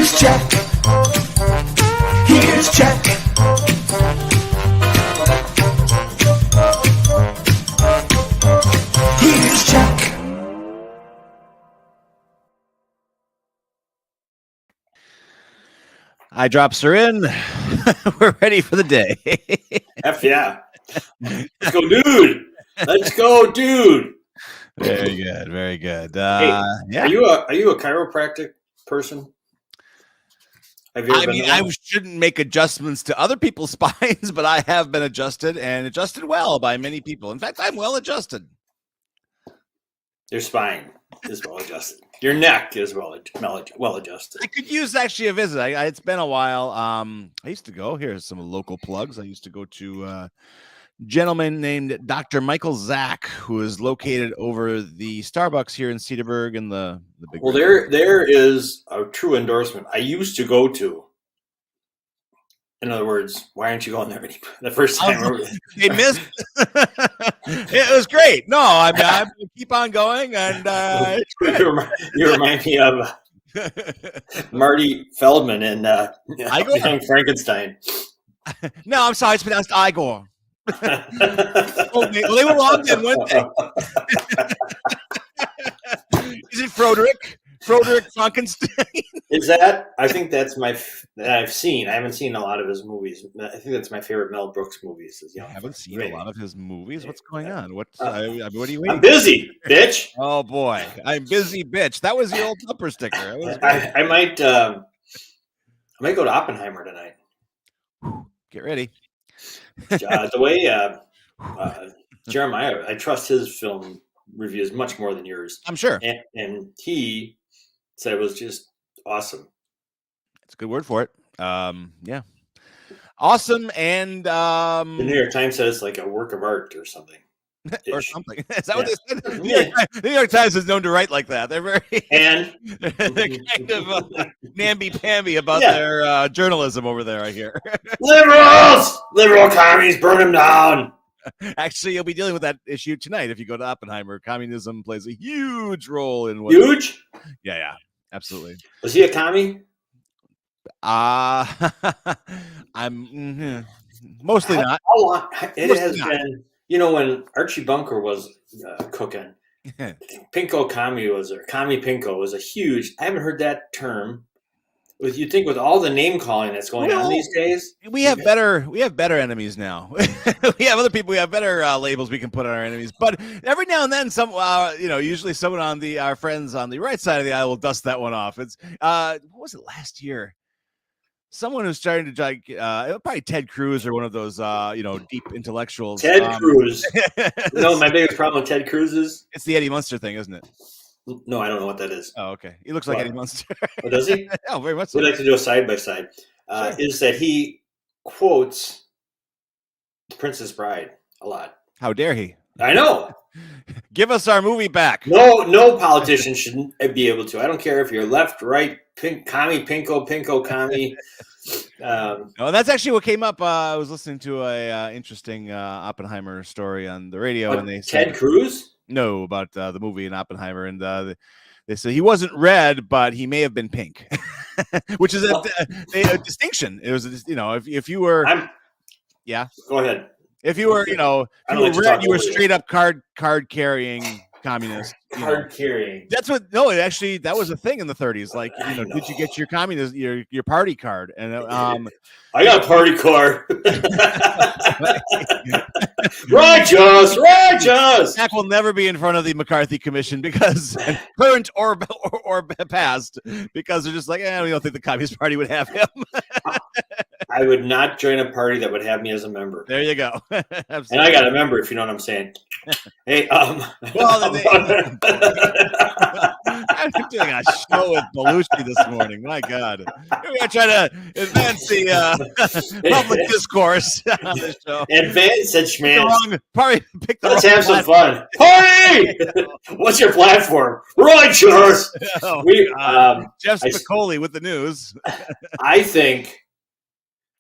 Here's Jack. Here's Jack. Here's Jack. Eye drops are in. We're ready for the day. F yeah. Let's go, dude. Let's go, dude. Very good. Very good. Hey, yeah. Are you a chiropractic person? Have you ever been to I one? shouldn't make adjustments to other people's spines, but I have been adjusted and adjusted well by many people. In fact, I'm well adjusted. Your spine is well adjusted. Your neck is well adjusted. I could use actually a visit. It's been a while. I used to go. Here's some local plugs. I used to go to a gentleman named Dr. Michael Zach, who is located over the Starbucks here in Cedarburg in the big. Well, there is a true endorsement. I used to go to. In other words, why aren't you going there anymore? The first time they missed. It was great. No, I'm gonna keep on going, and it's great. You remind me of Marty Feldman in Young Frankenstein. No, I'm sorry. It's pronounced Igor. Well, they were wrong then, weren't they? Is it Frederick? Frederick Frankenstein? Is that? I think that's that I've seen. I haven't seen a lot of his movies. I think that's my favorite Mel Brooks movies. I haven't seen a lot of his movies. What's going on? What are you waiting? I'm busy, bitch. Oh boy, I'm busy, bitch. That was the old bumper sticker. I might go to Oppenheimer tonight. Get ready. The way Jeremiah, I trust his film reviews much more than yours. I'm sure. And he said it was just awesome. That's a good word for it. Yeah. Awesome. And the New York Times says like a work of art or something. Or something. Is that what they said? The New York Times is known to write like that. They're very they're kind of namby-pamby about their journalism over there, I hear. Liberal commies, burn them down. Actually, you'll be dealing with that issue tonight if you go to Oppenheimer. Communism plays a huge role in huge. Yeah, absolutely. Was he a commie? I'm mostly not. It has been. You know, when Archie Bunker was cooking, Pinko Commie Commie Pinko was a huge. I haven't heard that term. You think with all the name calling that's going on these days, we have better enemies now. We have other people. We have better labels we can put on our enemies. But every now and then, usually someone on our friends on the right side of the aisle will dust that one off. It's what was it last year? Someone who's starting to probably Ted Cruz or one of those deep intellectuals. Ted Cruz. My biggest problem with Ted Cruz is it's the Eddie Munster thing, isn't it? No, I don't know what that is. Oh, okay. He looks like Eddie Munster. Oh, does he? Oh, very much so. We'd like to do a side by side. Sure. Is that he quotes The Princess Bride a lot? How dare he? I know. Give us our movie back. No politician should be able to. I don't care if you're left, right, commie, pinko, commie. That's actually what came up. I was listening to a interesting Oppenheimer story on the radio, and they said Ted Cruz. No, about the movie in Oppenheimer, and they said he wasn't red, but he may have been pink, which is a distinction. It was, if you were, yeah. Go ahead. If you were, if you were red, you were straight up card carrying communist. Card carrying. That's what. No, actually, that was a thing in the 30s. Like, did you get your communist, your party card? And I got a party card. Righteous. Jack will never be in front of the McCarthy Commission because current or past, because they're just like, we don't think the Communist Party would have him. I would not join a party that would have me as a member. There you go. And I got a member, if you know what I'm saying. Hey, well, I'm doing a show with Belushi this morning. My God, we're gonna try to advance the public discourse on this show. Advance it, man. Let's have some fun. Party! What's your platform? Righteous. Jeff Spicoli with the news. I think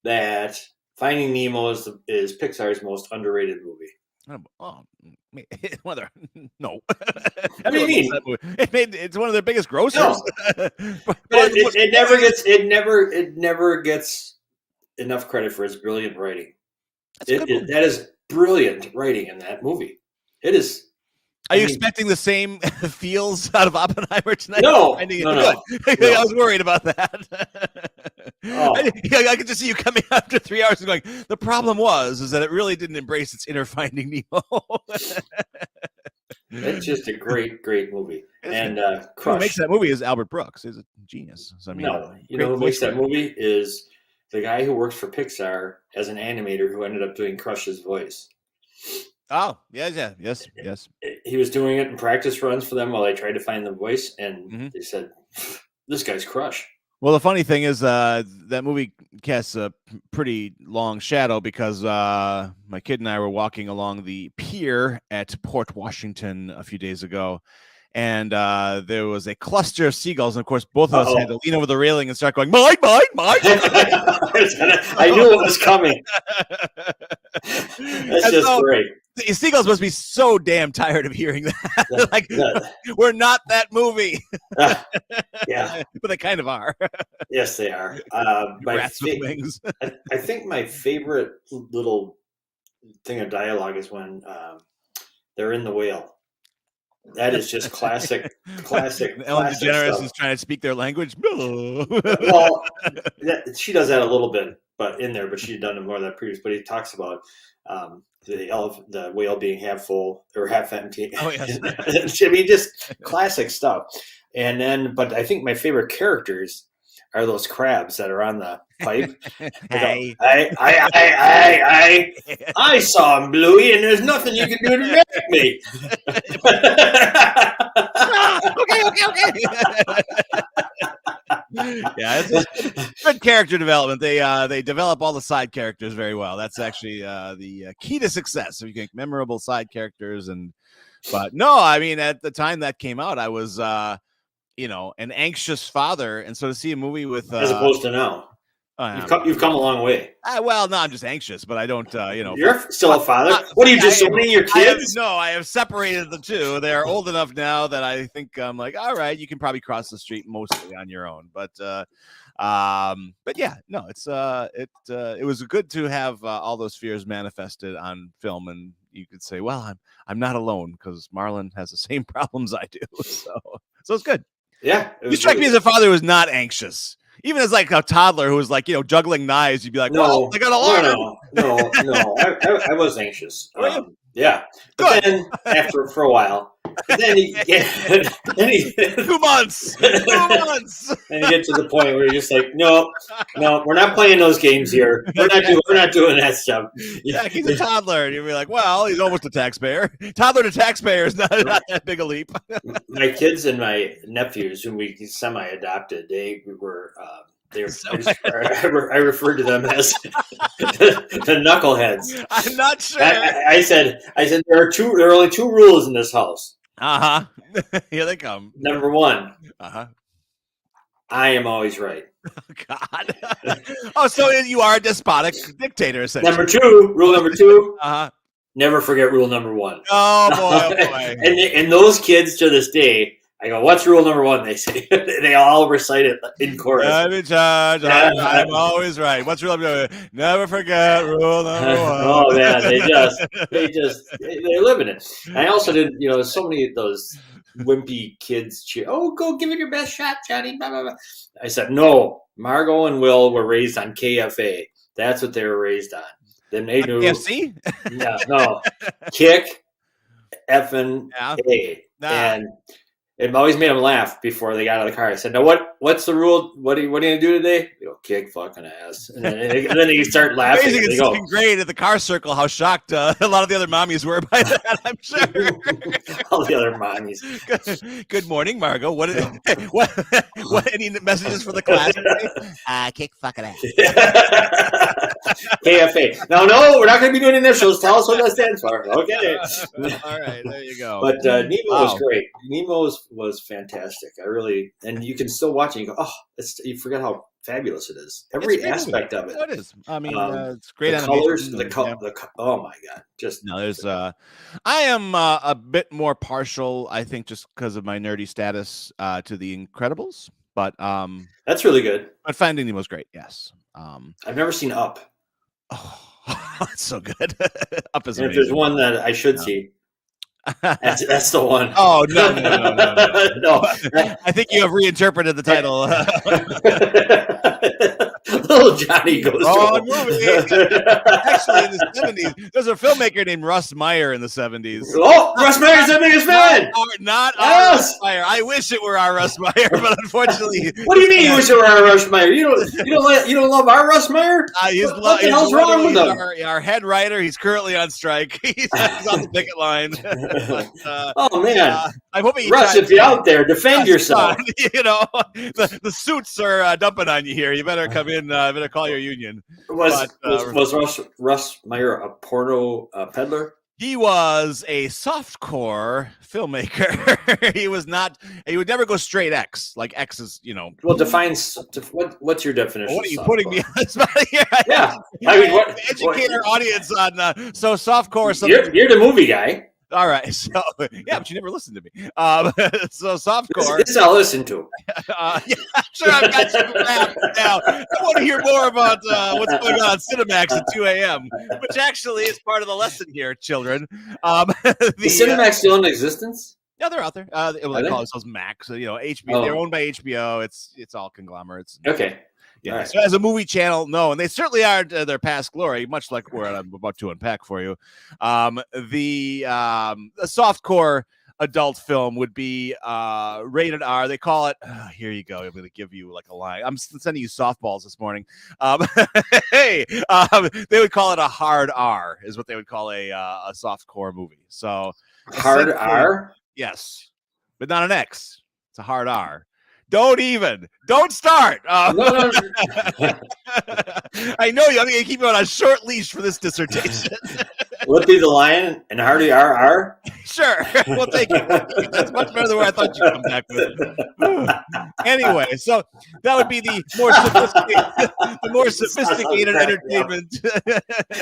that Finding Nemo is Pixar's most underrated movie. Oh, whether no. What do you mean? It's one of their biggest grossers. No. But it never gets enough credit for its brilliant writing. That is brilliant writing in that movie. It is. Are you expecting the same feels out of Oppenheimer tonight? No. I was worried about that. Oh. I could just see you coming after 3 hours and going, the problem is that it really didn't embrace its inner Finding Nemo. It's just a great movie. And Crush. Who makes that movie is Albert Brooks. He's a genius. So, I mean, who makes that movie is the guy who works for Pixar as an animator who ended up doing Crush's voice. Oh, yes. He was doing it in practice runs for them while they tried to find the voice, and they said, "This guy's Crush." Well, the funny thing is that movie casts a pretty long shadow because my kid and I were walking along the pier at Port Washington a few days ago, and there was a cluster of seagulls, and of course, both of us had to lean over the railing and start going, mine. I knew it was coming. That's just great. The seagulls must be so damn tired of hearing that. We're not that movie. Yeah. But they kind of are. Yes, they are. Rats with wings. I think my favorite little thing of dialogue is when they're in the whale. That is just classic. Ellen DeGeneres is trying to speak their language. Well, she does that a little bit, but she'd done more of that previous. But he talks about the whale being half full or half empty. Oh yes. I mean, just classic stuff. And then, but I think my favorite characters are those crabs that are on the pipe. Hey. I saw him, Bluey, and there's nothing you can do to make me. Okay. Yeah, it's good character development. They develop all the side characters very well. That's actually the key to success. So you get memorable side characters, but no, I mean, at the time that came out, I was an anxious father, and so to see a movie with as opposed to now. You've come a long way. Well, no, I'm just anxious, but I don't, You're still a father. What are you disowning your kids? I have separated the two. They're old enough now that I think I'm like, all right, you can probably cross the street mostly on your own. But yeah, no, it was good to have all those fears manifested on film, and you could say, well, I'm not alone because Marlon has the same problems I do. So it's good. Yeah, you strike me as a father who was not anxious. Even as like a toddler who was like, juggling knives, you'd be like, well, I got a alarm. No. I was anxious. Yeah. But then for a while, then he 2 months. And you get to the point where you're just like, no, we're not playing those games here. We're not doing that stuff. Yeah, he's a toddler. And you'd be like, well, he's almost a taxpayer. Toddler to taxpayer is not that big a leap. My kids and my nephews, whom we semi-adopted, they were. I referred to them as the knuckleheads. I'm not sure. I said there are only two rules in this house. Here they come. Number one. I am always right. Oh, God. So you are a despotic dictator, essentially. Rule number two. Never forget rule number one. Oh boy. And those kids to this day, I go, what's rule number one? They say they all recite it in chorus. I'm in charge. I'm always right. What's rule number one? Never forget rule number one. Oh man, they're living it. I also did, so many of those wimpy kids cheer. Oh, go give it your best shot, Johnny. Blah, blah, blah. I said, no. Margot and Will were raised on KFA. That's what they were raised on. Then they knew. KFC? Yeah, no. Kick, effing A. And it always made them laugh before they got out of the car. I said, "No, what's the rule? What are you gonna do today?" You go, kick fucking ass, and then they start laughing. Amazing! It's second grade at the car circle. How shocked a lot of the other mommies were by that. I'm sure. All the other mommies. Good morning, Margot. What any messages for the class? Kick fucking ass. KFA. No, we're not going to be doing initials. Tell us what that stands for. Okay. All right, there you go. But Nemo was great. Nemo was fantastic. And you can still watch it and you go, oh, you forget how fabulous it is. Every aspect of it. Oh, it is. I mean, it's great. The colors, oh my God, there's. I am a bit more partial, I think, just because of my nerdy status, to The Incredibles. But that's really good. But Finding Nemo was great. Yes. I've never seen Up. Oh, it's so good. Up is and amazing. If there's one that I should see, that's the one. Oh no. No. I think you have reinterpreted the title. Little Johnny goes wrong movie. Actually, in the 70s, there's a filmmaker named Russ Meyer in the 70s. Oh, Russ Meyer's the biggest fan. Not our Russ Meyer. I wish it were our Russ Meyer, but unfortunately. What do you mean you wish it were our Russ Meyer? You don't love our Russ Meyer? What the hell's wrong with him? Our head writer. He's currently on strike. He's on the picket line. But, oh man, I'm hoping Russ, if you're out there, defend yourself. The suits are dumping on you here. You better come in. Better call your union. Was Russ Meyer a porno peddler? He was a softcore filmmaker. He was not. He would never go straight X. Like X is, Well, what's your definition? What are you putting me on the spot here? Yeah, educate our audience on. So softcore. You're the movie guy. All right, so yeah, but you never listened to me. So softcore. This I'll listen to. Yeah, sure, I've got you mapped now. I want to hear more about what's going on Cinemax at 2 a.m., which actually is part of the lesson here, children. Is Cinemax still in existence? Yeah, they're out there. They call themselves Max. So, HBO. They're owned by HBO. It's all conglomerates. Okay. Yeah, right. So as a movie channel, no, and they certainly are their past glory, much like what I'm about to unpack for you. The softcore adult film would be rated R. They call it. Here you go. I'm going to give you like a line. I'm sending you softballs this morning. They would call it a hard R, is what they would call a softcore movie. So hard R. Yes, but not an X. It's a hard R. Don't start. No. I know you. I'm going to keep you on a short leash for this dissertation. Lippy the Lion and Hardy RR? Sure. We'll take it. That's much better than where I thought you'd come back with. Anyway, so that would be the more sophisticated entertainment.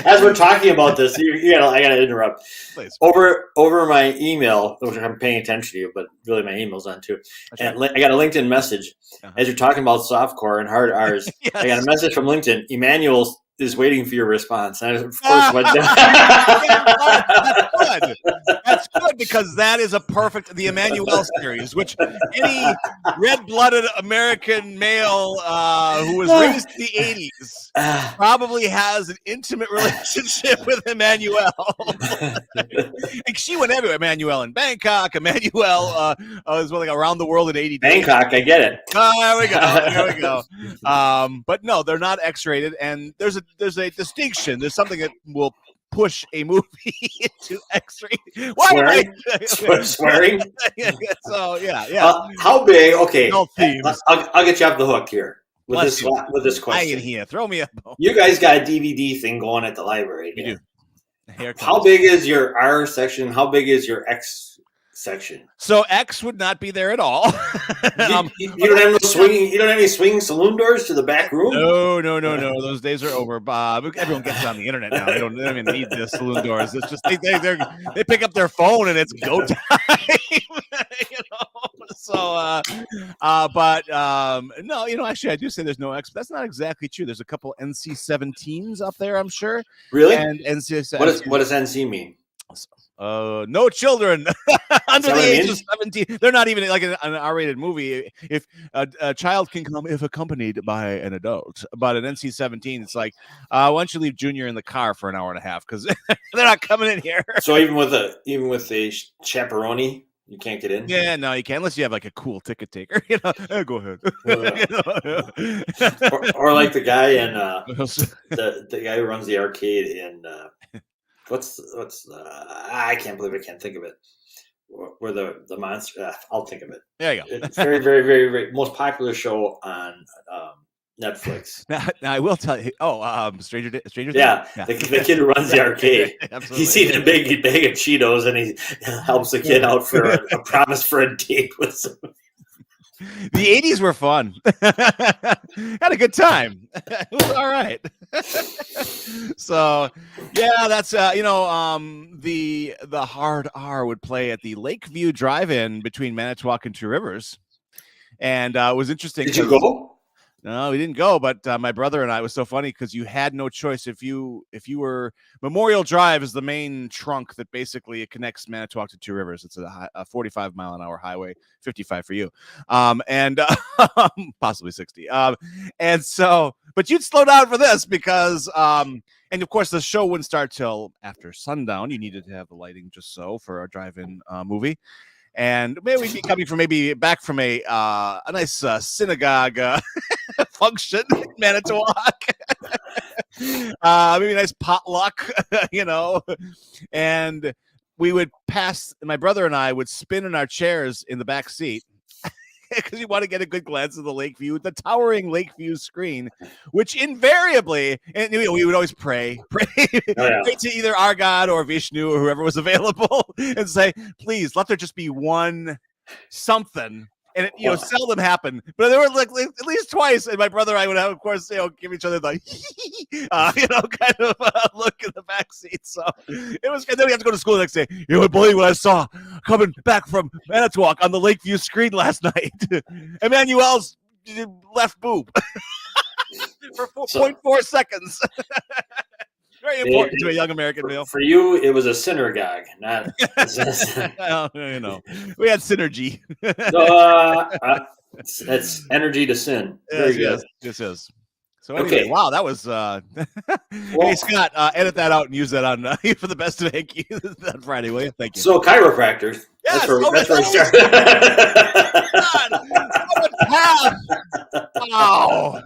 As we're talking about this, I got to interrupt. Please. Over my email, which I'm paying attention to, but really my email's on too. And I got a LinkedIn message. As you're talking about softcore and hard R's. Yes. I got a message from LinkedIn. Emmanuel is waiting for your response. And I, of course, went down. That's good. That's good because that is the Emmanuel series, which any red-blooded American male who was raised in the 80s probably has an intimate relationship with Emmanuel. And she went everywhere. Emmanuel in Bangkok. Emmanuel was like around the world in 80 days. Bangkok, I get it. There we go. But no, they're not X-rated, and there's a distinction. There's something that will push a movie into X-rated. Swearing? So yeah. How big? Okay, I'll get you off the hook here with this question. Here, throw me up. You guys got a DVD thing going at the library. We do. How big is your R section? How big is your X section? So X would not be there at all. You don't have no swinging. You don't have any swinging saloon doors to the back room. No. Those days are over, Bob. Everyone gets it on the internet now. They don't even need the saloon doors. It's just they pick up their phone and it's go time. So, no, actually, I do say there's no X. But that's not exactly true. There's a couple NC-17s up there, I'm sure. Really? And NC. What does NC mean? No children under the age of 17. They're not even like an R-rated movie. If a child can come if accompanied by an adult, but an NC-17, it's like, why don't you leave Junior in the car for an hour and a half because they're not coming in here. So even with a chaperone, you can't get in. Yeah, no, you can't unless you have like a cool ticket taker. Go ahead. or like the guy in the guy who runs the arcade in. What's I can't believe I can't think of it. Where the monster? I'll think of it. There you go. It's very, very, very, very most popular show on Netflix. Now I will tell you. Oh, Stranger Things. Yeah, the kid who runs the arcade. Absolutely. He sees a big bag of Cheetos and he helps the kid out for a promise for a date with some. The 80s were fun. Had a good time. It was all right. So, yeah, that's the Hard R would play at the Lakeview Drive-In between Manitowoc and Two Rivers, and it was interesting. Did you go? No, we didn't go, but my brother and I, was so funny because you had no choice. If you were, Memorial Drive is the main trunk that basically it connects Manitowoc to Two Rivers. It's a 45-mile-an-hour highway, 55 for you, and possibly 60. And so, but you'd slow down for this because, and of course, the show wouldn't start till after sundown. You needed to have the lighting just so for a drive-in movie. And maybe we'd be coming from back from a nice synagogue function in Manitowoc. Maybe a nice potluck, and we would pass. My brother and I would spin in our chairs in the back seat because you want to get a good glance of the Lakeview, the towering Lakeview screen, which invariably, and we would always pray to either our God or Vishnu or whoever was available, and say, please let there just be one something. And it, seldom happened, but there were like at least twice. And my brother and I would have, of course, give each other the, kind of look in the back seat. So it was. And then we had to go to school the next day. You would believe what I saw coming back from Manitowoc on the Lakeview screen last night. Emmanuel's left boob for 4.4 seconds. Very important to a young American male. For you, it was a synagogue, not. We had synergy. That's energy to sin. Very good. This is. So anyway, wow, that was. Hey Scott, edit that out and use that on for the best of Henke on Friday, will you? Thank you. So chiropractors. Yes, that's where we started.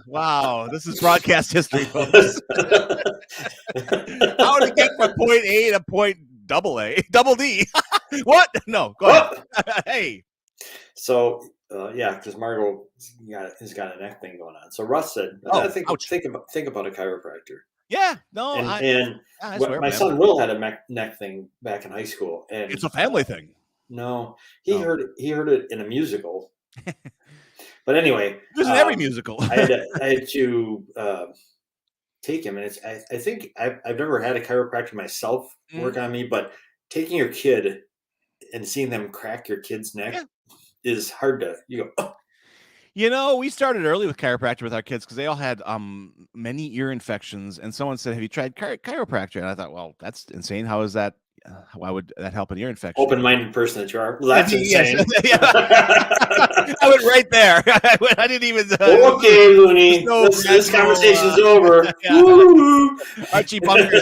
Wow, this is broadcast history, folks. How did it get from point A to point double D? What? No, go ahead. Hey. So because Margot has got a neck thing going on. So Russ said, I think about a chiropractor. Yeah, no, my son Will had a neck thing back in high school, and it's a family thing. No, he heard it in a musical. But anyway, it was in every musical. I had to take him, and I think I've never had a chiropractor myself work on me, but taking your kid and seeing them crack your kid's neck is hard to. You go. Oh. We started early with chiropractor with our kids because they all had many ear infections, and someone said, "Have you tried chiropractor?" And I thought, well, that's insane. How is that? Why would that help an ear infection? Open-minded person that you are. Well, that's insane. I went right there. I didn't even. Okay, Looney. This conversation's over. Archie Bunker.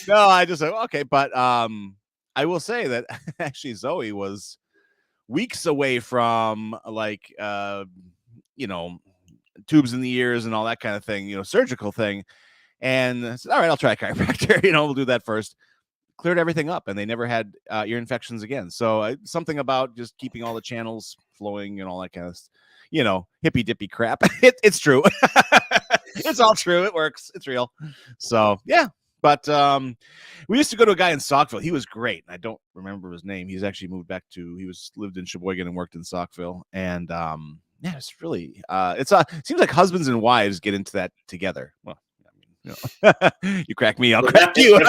No, I just said okay, but I will say that actually Zoe was weeks away from tubes in the ears and all that kind of thing, surgical thing. And I said, all right, I'll try a chiropractor. We'll do that first. Cleared everything up, and they never had ear infections again. So something about just keeping all the channels flowing and all that kind of, hippy dippy crap. It's true. It's all true. It works. It's real. So yeah. But we used to go to a guy in Saukville. He was great. I don't remember his name. He's actually moved back lived in Sheboygan and worked in Saukville. And it's really it seems like husbands and wives get into that together. Well, you crack me, I'll crack you.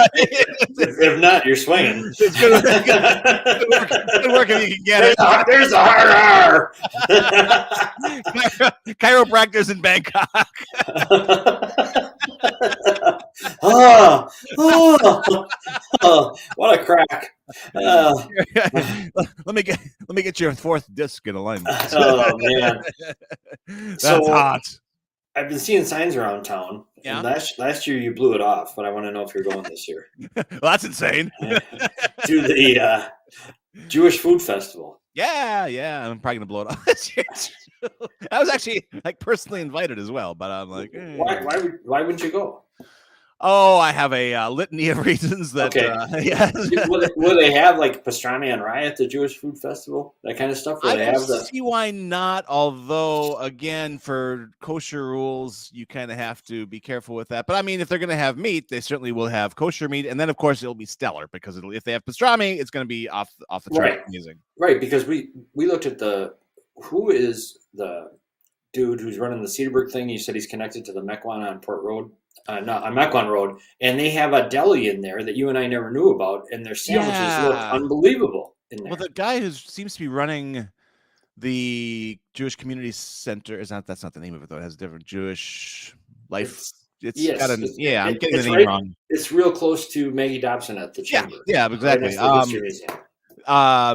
If not, you're swinging. It's good work if you can get it. There's a hard chiropractors in Bangkok. What a crack! Let me get your fourth disc in alignment. Oh man, that's hot. I've been seeing signs around town. Yeah. And last year you blew it off, but I want to know if you're going this year. Well, that's insane. To the Jewish Food Festival. Yeah, I'm probably gonna blow it off this year. I was actually personally invited as well, but I'm like, why wouldn't you go? Oh, I have a litany of reasons that. Okay. Yes. Will they have like pastrami and rye at the Jewish Food Festival? That kind of stuff? Will I they don't have the? see why not. Although, again, for kosher rules, you kind of have to be careful with that. But I mean, if they're going to have meat, they certainly will have kosher meat, and then of course it'll be stellar because if they have pastrami, it's going to be off the chart. Right. Amazing. Right, because we looked at who is the dude who's running the Cedarburg thing. You said he's connected to the Mequon on Port Road, not on Mequon Road, and they have a deli in there that you and I never knew about, and their sandwiches look unbelievable in there. Well, the guy who seems to be running the Jewish Community Center that's not the name of it though. It has a different Jewish life. I'm getting the name wrong. It's real close to Maggie Dobson at the Chamber. Yeah, exactly. Right,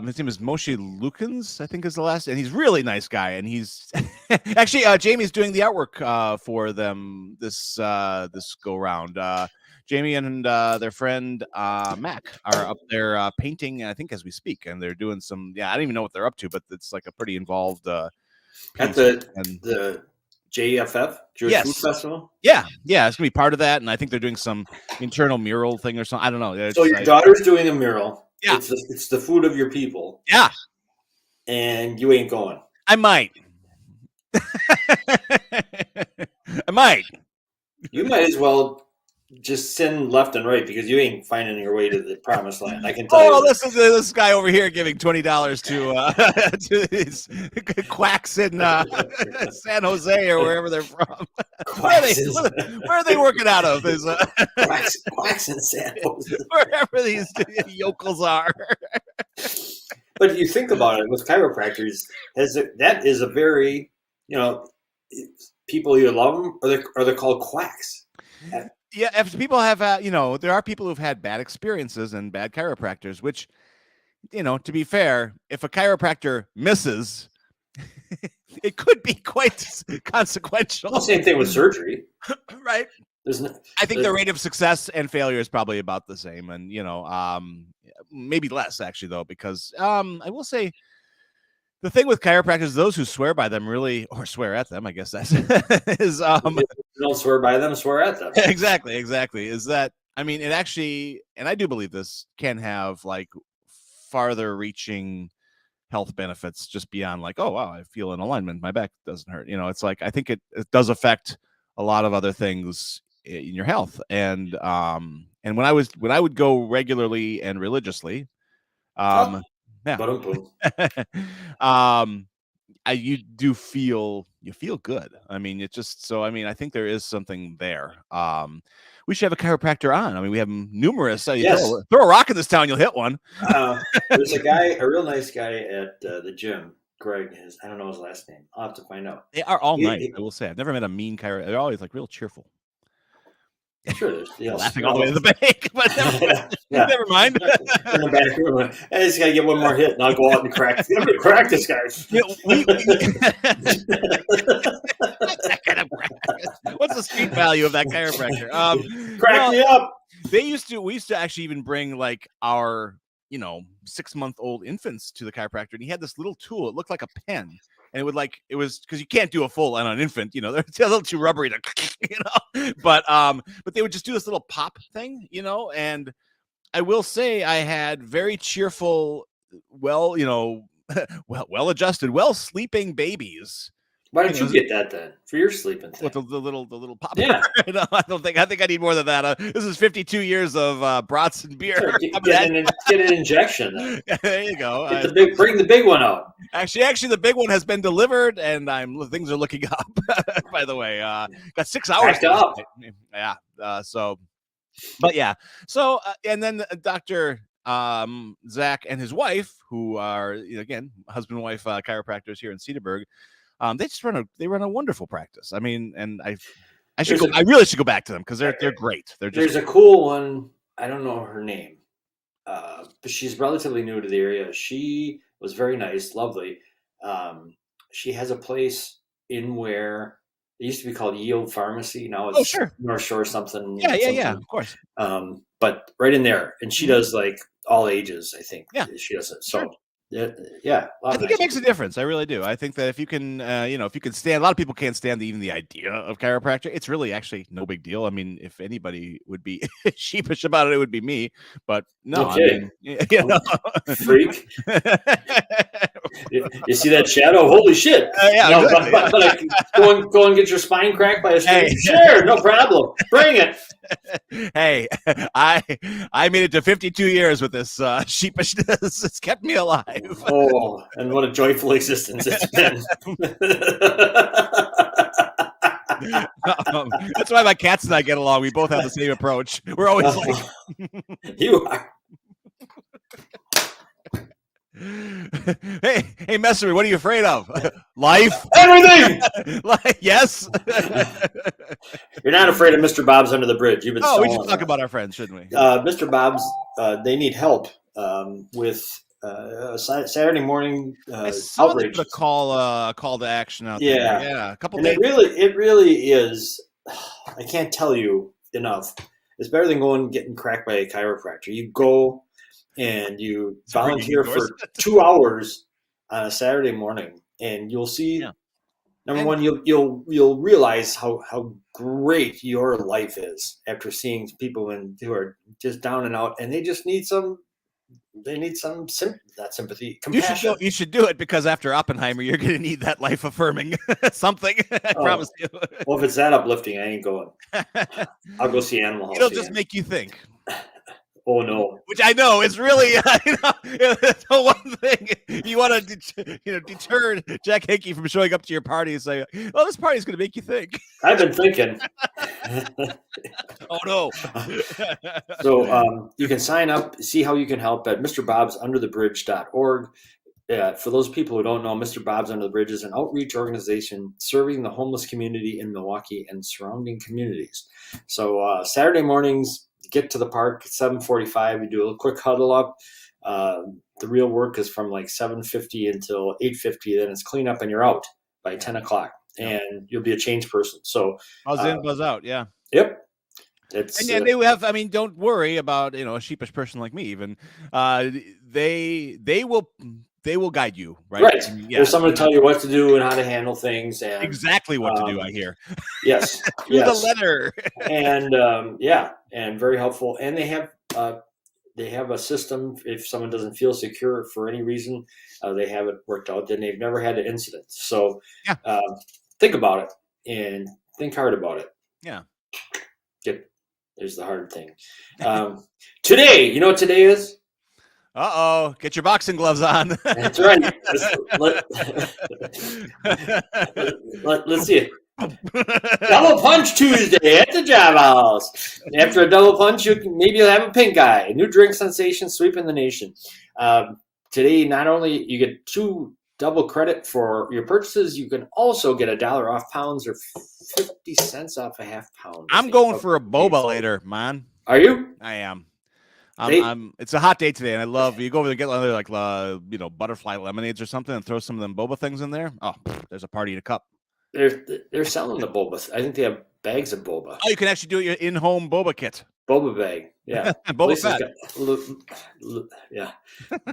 his name is Moshe Lukens, I think is the last, and he's a really nice guy. And he's actually Jamie's doing the artwork for them this go round. Jamie and their friend Mac are up there painting, I think, as we speak, and they're doing some. I don't even know what they're up to, but it's like a pretty involved. At the JFF Jewish Food Festival. Yeah, it's gonna be part of that, and I think they're doing some internal mural thing or something. I don't know. So your daughter's doing a mural. Yeah, it's the food of your people. Yeah, and you ain't going. I might. I might. You might as well just send left and right because you ain't finding your way to the promised land. I can tell you. Oh, this is this guy over here giving $20 to these quacks in San Jose or wherever they're from. Where are they working out of? Quacks in San Jose. Wherever these yokels are. But you think about it with chiropractors, that is a very, people either love them or they're called quacks. Yeah, if people have, there are people who've had bad experiences and bad chiropractors, which, to be fair, if a chiropractor misses, it could be quite consequential. Well, same thing with surgery. Right. I think the rate of success and failure is probably about the same. And, maybe less, actually, though, because I will say, the thing with chiropractors, those who swear by them or swear at them, I guess that's is don't swear by them, swear at them. Exactly. Is that, it actually, and I do believe this, can have like farther reaching health benefits just beyond like, oh wow, I feel in alignment, my back doesn't hurt. It's like I think it does affect a lot of other things in your health. And when I would go regularly and religiously, yeah. You feel good. It's just so. I think there is something there. We should have a chiropractor on. We have numerous. Yes. Throw a rock in this town, you'll hit one. There's a real nice guy at the gym. Greg, I don't know his last name. I'll have to find out. They are all nice. I will say, I've never met a mean chiropractor. They're always like real cheerful. Sure, there's laughing all the way to the bank, but never mind. In the back room, I just gotta get one more hit, and I'll go out and crack. I'm gonna crack this guy. What's the street value of that chiropractor? Crack me up. We used to actually even bring like our 6-month-old infants to the chiropractor, and he had this little tool. It looked like a pen. And it was because you can't do a full on an infant, they're a little too rubbery to, but they would just do this little pop thing, and I will say I had very cheerful, well adjusted, well sleeping babies. Why did you get that then for your sleeping thing? With the little pop? Yeah, I think I need more than that. This is 52 years of brats and beer. Sure, get an injection. Then. There you go. Bring the big one out. Actually, the big one has been delivered, and things are looking up. By the way, got 6 hours. Backed up. Yeah. And then Dr. Zach and his wife, who are again husband and wife chiropractors here in Cedarburg. They run a wonderful practice. I really should go back to them because they're great. There's a cool one. I don't know her name, but she's relatively new to the area. She was very nice, lovely. She has a place in where it used to be called Yield Pharmacy. Now it's North Shore something. Yeah, of course. But right in there, and she does like all ages. I think. Yeah, she does it. So Yeah, I think it makes a difference. I really do. I think that if you can, if you can stand, a lot of people can't stand even the idea of chiropractic. It's really actually no big deal. I mean, if anybody would be sheepish about it, it would be me. But no, Okay. I mean, Freak. You see that shadow? Holy shit! Yeah, No, exactly, but go and get your spine cracked by a street. Hey. Sure, no problem. Bring it. Hey, I made it to 52 years with this sheepishness. It's kept me alive. Oh, and what a joyful existence it's been. That's why my cats and I get along. We both have the same approach. We're always like, you are. hey, Messery, what are you afraid of? Life? Everything! Yes. You're not afraid of Mr. Bob's Under the Bridge. You've been we should talk about our friends, shouldn't we? Mr. Bob's, they need help with Saturday morning outreach. A call to action out there. Yeah, a couple and days. It really is. I can't tell you enough. It's better than going and getting cracked by a chiropractor. You go and you volunteer for 2 hours on a Saturday morning, and you'll see. Yeah. Number one, you'll realize how great your life is after seeing people who are just down and out, and they just need some. They need some not sympathy, compassion. You should do it, because after Oppenheimer, you're going to need that life affirming something. I promise you. Well, if it's that uplifting, I ain't going. I'll go see Animal House. It'll just make you think. Oh no! Which I know is really, the one thing you want to, deter Jack Henke from showing up to your party and say, "Well, this party is going to make you think." I've been thinking. Oh no! So you can sign up, see how you can help at MrBobsUnderTheBridge.org. For those people who don't know, Mr. Bob's Under the Bridge is an outreach organization serving the homeless community in Milwaukee and surrounding communities. So Saturday mornings, get to the park at 7:45. We do a quick huddle up. The real work is from like 7:50 until 8:50. Then it's clean up and you're out by 10 o'clock, and you'll be a changed person. So buzz in, buzz out. Yeah. Yep. And they have. I mean, don't worry about a sheepish person like me. Even they will guide you, right? Right. There's someone to tell you what to do and how to handle things, and exactly what to do. I hear. Yes. The letter. And and very helpful. And they have a system. If someone doesn't feel secure for any reason, they have it worked out. Then they've never had an incident. So think about it and think hard about it. Yeah. There's the hard thing. Today, you know what today is? Get your boxing gloves on. That's right. Let's see it. Double punch Tuesday at the Job House. After a double punch, maybe you'll have a pink eye. A new drink sensation sweeping the nation. Today, not only you get 2 double credit for your purchases, you can also get $1 off pounds or 50 cents off a half pound. I'm going for a boba later, man. Are you? I am. It's a hot day today, and I love you go over there and get like butterfly lemonades or something, and throw some of them boba things in there. Oh, there's a party in a cup. They're selling the boba. I think they have bags of boba. Oh, you can actually do your in-home boba kit. Boba bag, yeah. Boba fat. Yeah.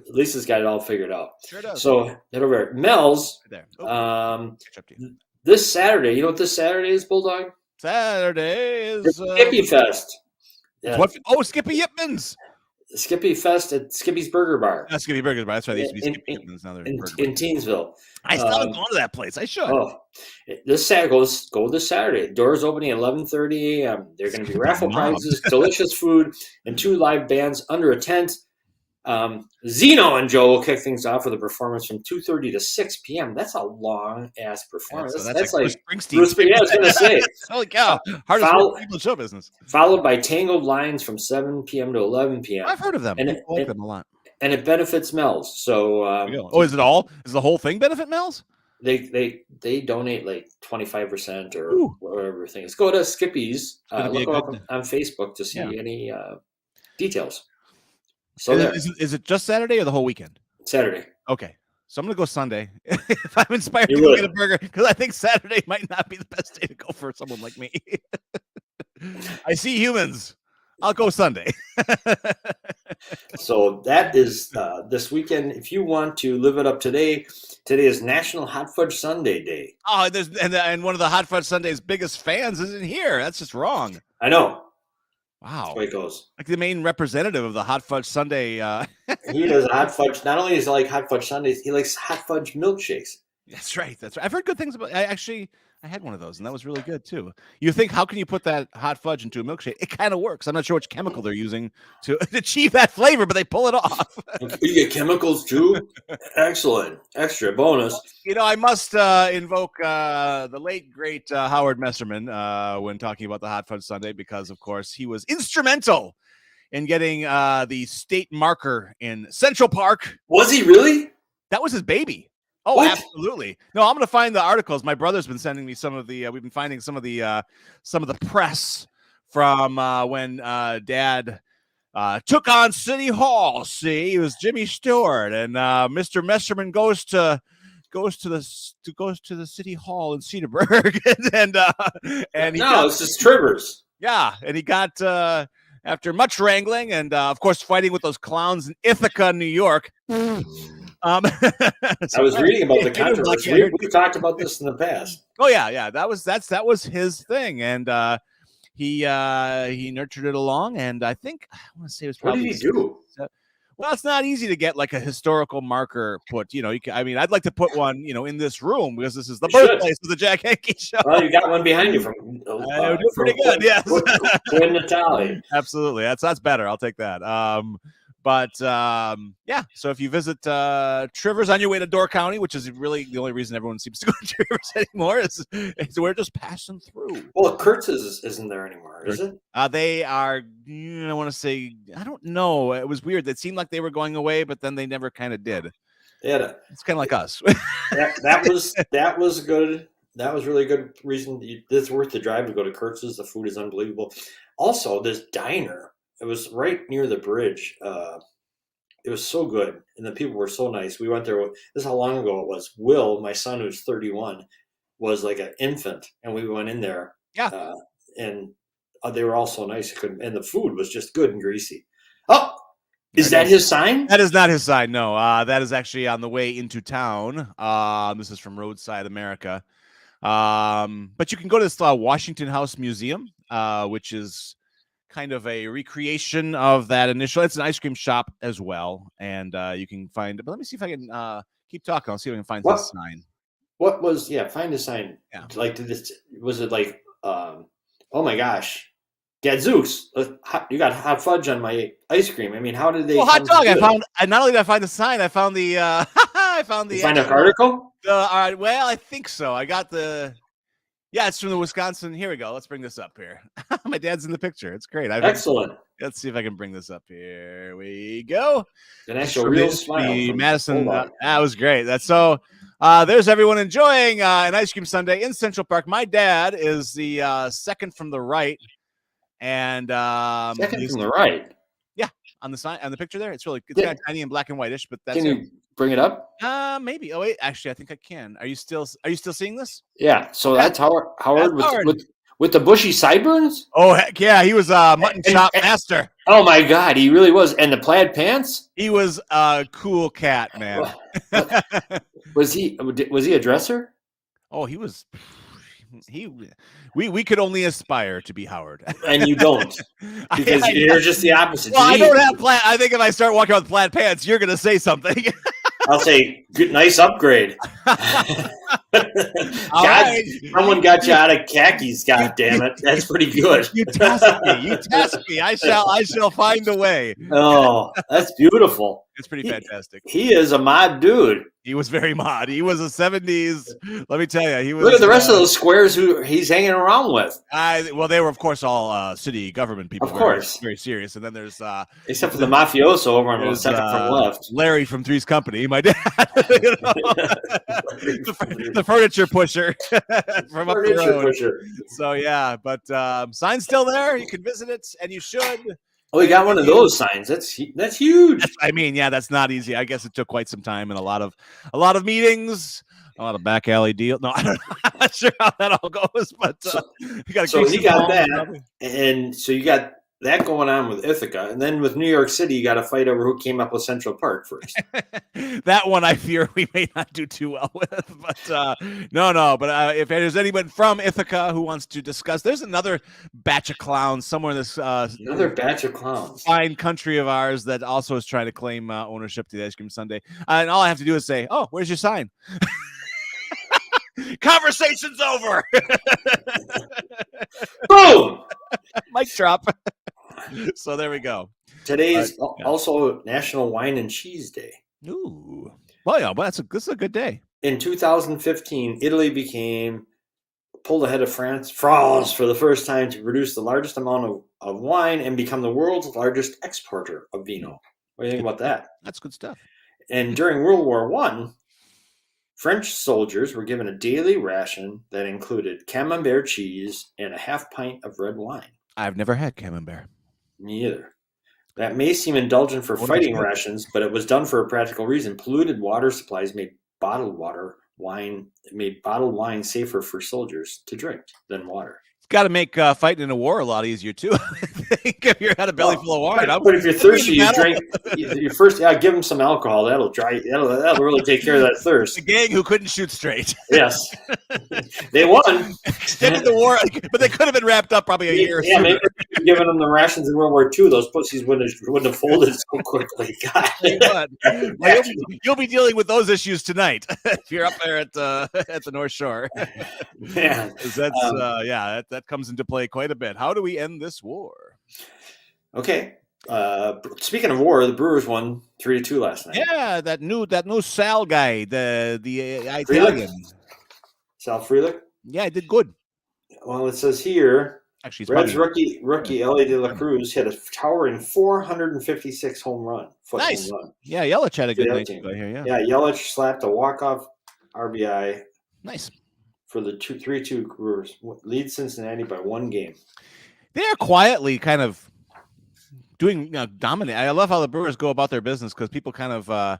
Lisa's got it all figured out. Sure does. So head over there. Mel's. Right there. This Saturday, you know what this Saturday is, Bulldog? Saturday is Skippy Fest. Yeah. Skippy Yipman's. Skippy Fest at Skippy's Burger Bar. That's Skippy Burger Bar. That's why they used to be Skippy Yipman's. Now they're in Teensville. I still haven't gone to that place. I should. Oh, this Saturday, go this Saturday. Doors opening at 11:30 a.m. There are going to be raffle prizes, delicious food, and 2 live bands under a tent. Zeno and Joe will kick things off with a performance from 2:30 to 6 p.m. That's a long ass performance. That's like Springsteen. Yeah, I was going to say. Holy cow! Hardest people in show business. Followed by Tangled Lines from 7 p.m. to 11 p.m. I've heard of them. I like them a lot. And it benefits Mel's. So, is it all? Is the whole thing benefit Mel's? They donate like 25% or whatever thing. Go to Skippy's. Look up on Facebook to see any details. So is it just Saturday or the whole weekend? Saturday. Okay. So I'm going to go Sunday if I'm inspired to go get a burger, because I think Saturday might not be the best day to go for someone like me. I see humans. I'll go Sunday. So that is this weekend. If you want to live it up today is National Hot Fudge Sundae Day. Oh, and one of the Hot Fudge Sunday's biggest fans isn't here. That's just wrong. I know. Wow. That's the way it goes. Like the main representative of the Hot Fudge Sunday. He does hot fudge. Not only does he like hot fudge sundaes, he likes hot fudge milkshakes. That's right. That's right. I've heard good things about. I had one of those, and that was really good too. You think, how can you put that hot fudge into a milkshake? It kind of works. I'm not sure which chemical they're using to achieve that flavor, but they pull it off. You get chemicals too. Excellent, extra bonus. You know, I must invoke the late great Howard Messerman when talking about the hot fudge sundae, because, of course, he was instrumental in getting the state marker in Central Park. Was he really? That was his baby. Oh, what? Absolutely. No, I'm going to find the articles. My brother's been sending me some of the. We've been finding some of the press from when Dad took on City Hall. See, he was Jimmy Stewart, and Mr. Messerman goes to the City Hall in Cedarburg, and it's just Trivers. Yeah, and he got after much wrangling and of course fighting with those clowns in Ithaca, New York. I was reading about the controversy. We talked about this in the past. Oh yeah. That was his thing, and he nurtured it along. And I think I want to say it was probably. What did he do? Well, it's not easy to get like a historical marker put. You know, I'd like to put one, in this room, because this is the birthplace of the Jack Henke Show. Well, you got one behind you from. Doing pretty good, yes. Quinn Natali. Absolutely, that's better. I'll take that. So if you visit Trivers on your way to Door County, which is really the only reason everyone seems to go to Trivers anymore, is we're just passing through. Well, Kurtz's isn't there anymore, is it? They are. I want to say, I don't know. It was weird. It seemed like they were going away, but then they never kind of did. Yeah, it's kind of like us. that was good. That was really good reason. It's worth the drive to go to Kurtz's. The food is unbelievable. Also, this diner. It was right near the bridge. It was so good, and the people were so nice. We went there. This is how long ago it was. Will, my son, who's 31, was like an infant, and we went in there. Yeah, and they were all so nice. And the food was just good and greasy. Oh, is that his sign? That is not his sign. No, that is actually on the way into town. This is from Roadside America. But you can go to this Washington House Museum, which is kind of a recreation of that initial. It's an ice cream shop as well, and you can find. But let me see if I can keep talking. I'll see if I can find this sign. What was? Yeah, find a sign. Yeah. Like, was it like? Oh my gosh, Gadzooks! You got hot fudge on my ice cream. I mean, how did they? Well, hot dog. I found. Not only did I find the sign, I found the. I found the. You find an article? All right. Well, I think so. I got the. Yeah, it's from the Wisconsin. Here we go. Let's bring this up here. My dad's in the picture. It's great. Excellent. Let's see if I can bring this up. Here we go. An actual real smile. The Madison. That was great. That's so. There's everyone enjoying an ice cream sundae in Central Park. My dad is the second from the right, and second from the right. Yeah, on the sign, on the picture there. It's really kind of tiny and black and whitish, but that's. Can you bring it up? Maybe. Oh wait, actually, I think I can. Are you still seeing this? Yeah. So that's Howard with the bushy sideburns. Oh heck yeah, he was a mutton chop master. Oh my God, he really was. And the plaid pants. He was a cool cat, man. Was he a dresser? Oh, he was. We could only aspire to be Howard, and you don't, because you're just the opposite. Well, I don't have plaid. I think if I start walking around with plaid pants, you're going to say something. I'll say, good, nice upgrade. Someone got you out of khakis. God damn it, that's pretty good. You test me. I shall find a way. Oh, that's beautiful. It's pretty fantastic. He is a mod dude. He was very mod. He was a 70s. Let me tell you, he was. Look at the rest of those squares who he's hanging around with. Well, they were of course all city government people. Of course, very serious. And then there's except for the mafioso over on the second from left, Larry from Three's Company, my dad. the furniture pusher from up the road. So yeah, but sign's still there. You can visit it, and you should. Oh, he got one of those signs. That's huge. That's not easy. I guess it took quite some time and a lot of meetings, a lot of back alley deal. No, I don't know. I'm not sure how that all goes, but he got that, and so you got that going on with Ithaca, and then with New York City, you got to fight over who came up with Central Park first. That one I fear we may not do too well with, but no. But if there's anyone from Ithaca who wants to discuss, there's another batch of clowns somewhere in this another batch of clowns fine country of ours that also is trying to claim ownership to the ice cream sundae. And all I have to do is say, "Oh, where's your sign?" Conversation's over. Boom. Mic drop. So there we go. Today's also National Wine and Cheese Day. Ooh. Well, yeah, but this is a good day. In 2015, Italy pulled ahead of France for the first time to produce the largest amount of wine and become the world's largest exporter of vino. What do you think about that? That's good stuff. And during World War I, French soldiers were given a daily ration that included camembert cheese and a half pint of red wine. I've never had camembert. Me either. That may seem indulgent for fighting rations, but it was done for a practical reason. Polluted water supplies made bottled wine safer for soldiers to drink than water. It's got to make fighting in a war a lot easier too. I think if you had a belly full of wine, but if you're thirsty, you drink. You first, give them some alcohol. That'll dry. That'll really take care of that thirst. The gang who couldn't shoot straight. Yes, they won. Extended the war, but they could have been wrapped up probably a year. Yeah, maybe giving them the rations in World War II, those pussies wouldn't have folded so quickly. God. Well, you'll be dealing with those issues tonight if you're up there at the North Shore. Yeah, that's that comes into play quite a bit. How do we end this war? Okay. Speaking of war, the Brewers won 3-2 last night. Yeah, that new Sal guy, the Italian. Sal Frelick? Yeah, he did good. Well, it says here, actually, Reds rookie Ellie De La Cruz hit a towering 456 home run. Nice. Home run. Yeah, Yelich had a good night here. Yeah, Yelich slapped a walk-off RBI. Nice. For the 3-2 Brewers, lead Cincinnati by 1 game. They are quietly kind of doing dominate. I love how the Brewers go about their business because people kind of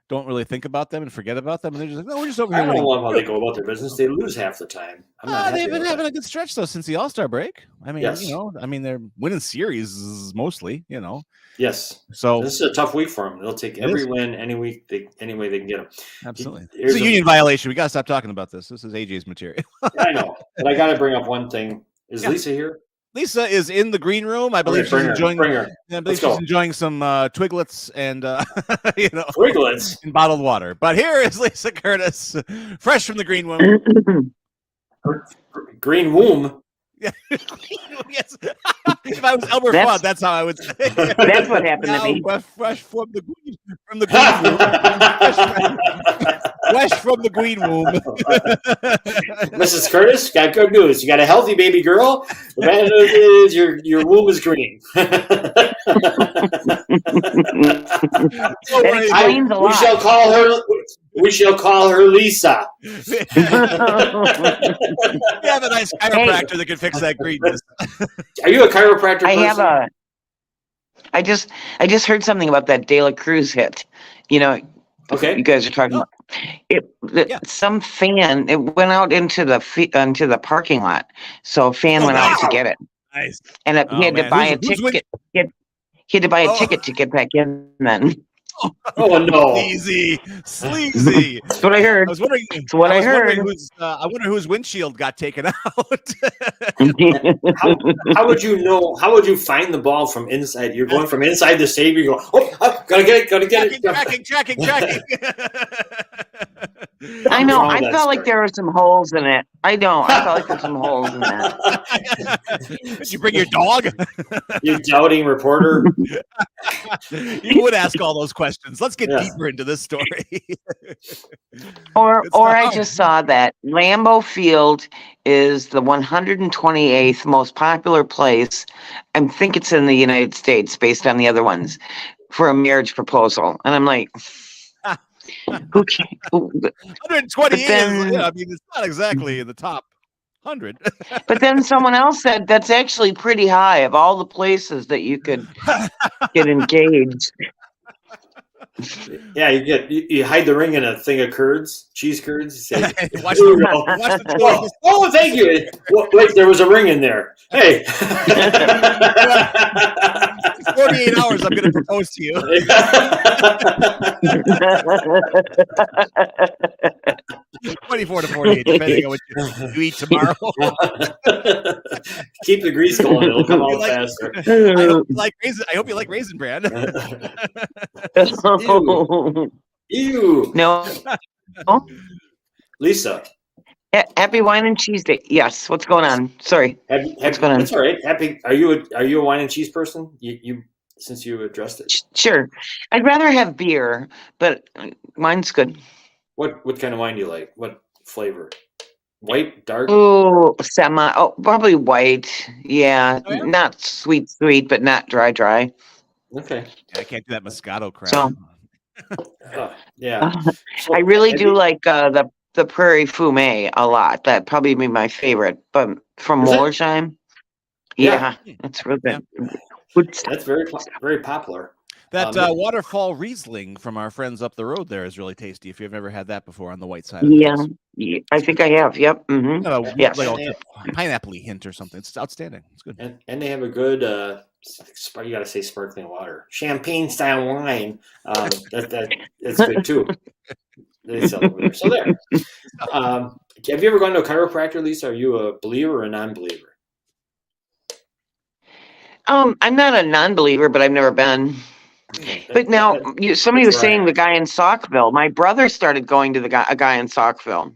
don't really think about them and forget about them, and they're just like, no, we're just over here. I don't love how they go about their business. They lose half the time. They've been having a good stretch though since the All-Star break. I mean, yes. They're winning series mostly. Yes. So this is a tough week for them. They'll take every win any way they can get them. Absolutely. It's a union violation. We got to stop talking about this. This is AJ's material. I know, but I got to bring up one thing. Is Lisa here? Lisa is in the green room. I believe she's enjoying. I believe she's enjoying some Twiglets and Twiglets and bottled water. But here is Lisa Curtis, fresh from the green room. Green womb. Yeah. Yes. If I was Elmer Fudd, that's how I would say. That's what happened to me. Fresh from the green room. Fresh from the green womb. Mrs. Curtis, got good news. You got a healthy baby girl. The bad news is your womb is green. We shall call her Lisa. We have a nice chiropractor that can fix that greenness. Are you a chiropractor person? I just heard something about that De La Cruz hit. Okay. You guys are talking about some fan. It went out into the parking lot, so a fan went out to get it. Nice. And he had to buy a ticket. He had to buy a ticket to get back in. Then. Oh no! Sleazy. That's what I heard. I wonder whose windshield got taken out. How would you know? How would you find the ball from inside? You're going from inside the stadium. You go, gotta get it. Tracking. I know. I felt like there were some holes in it. I felt like there's some holes in that. Did you bring your dog? You doubting reporter. You would ask all those questions. Let's get deeper into this story. Or I just saw that Lambeau Field is the 128th most popular place. I think it's in the United States, based on the other ones, for a marriage proposal. And I'm like, who 120 is, it's not exactly in the top 100. But then someone else said that's actually pretty high of all the places that you could get engaged. Yeah, you hide the ring in a thing of curds, cheese curds. You say, watch "Here we the, go." watch the Oh, oh, thank you. Wait, there was a ring in there. Hey. 48 hours, I'm going to propose to you. 24 to 48, depending on what you eat tomorrow. Keep the grease going; it'll come out like, faster. I hope you like Raisin Bran. Ew. Ew. No. Lisa. Happy wine and cheese day. Yes. What's going on? Sorry. What's going on? That's all right. Happy. Are you a wine and cheese person? You since you addressed it. Sure. I'd rather have beer, but wine's good. What kind of wine do you like? What flavor? White, dark? Oh, semi. Oh, probably white. Yeah. Oh, yeah? Not sweet, but not dry. Okay. I can't do that Moscato crap. So, yeah. So, I really do like the Prairie Fumé a lot. That'd probably be my favorite. But from Is it? Wollersheim, Yeah. that's real good. That's very popular. That Waterfall Riesling from our friends up the road there is really tasty. If you've never had that before on the white side. Yeah, I think I have. Yep. Mm-hmm. Yes. Like a pineapple-y hint or something. It's outstanding. It's good. And they have a good you got to say sparkling water, champagne style wine. That's good too. They sell over there. So there. Have you ever gone to a chiropractor, Lisa? Are you a believer or a non-believer? I'm not a non-believer, but I've never been. But now, somebody was saying the guy in Saukville. My brother started going to a guy in Saukville.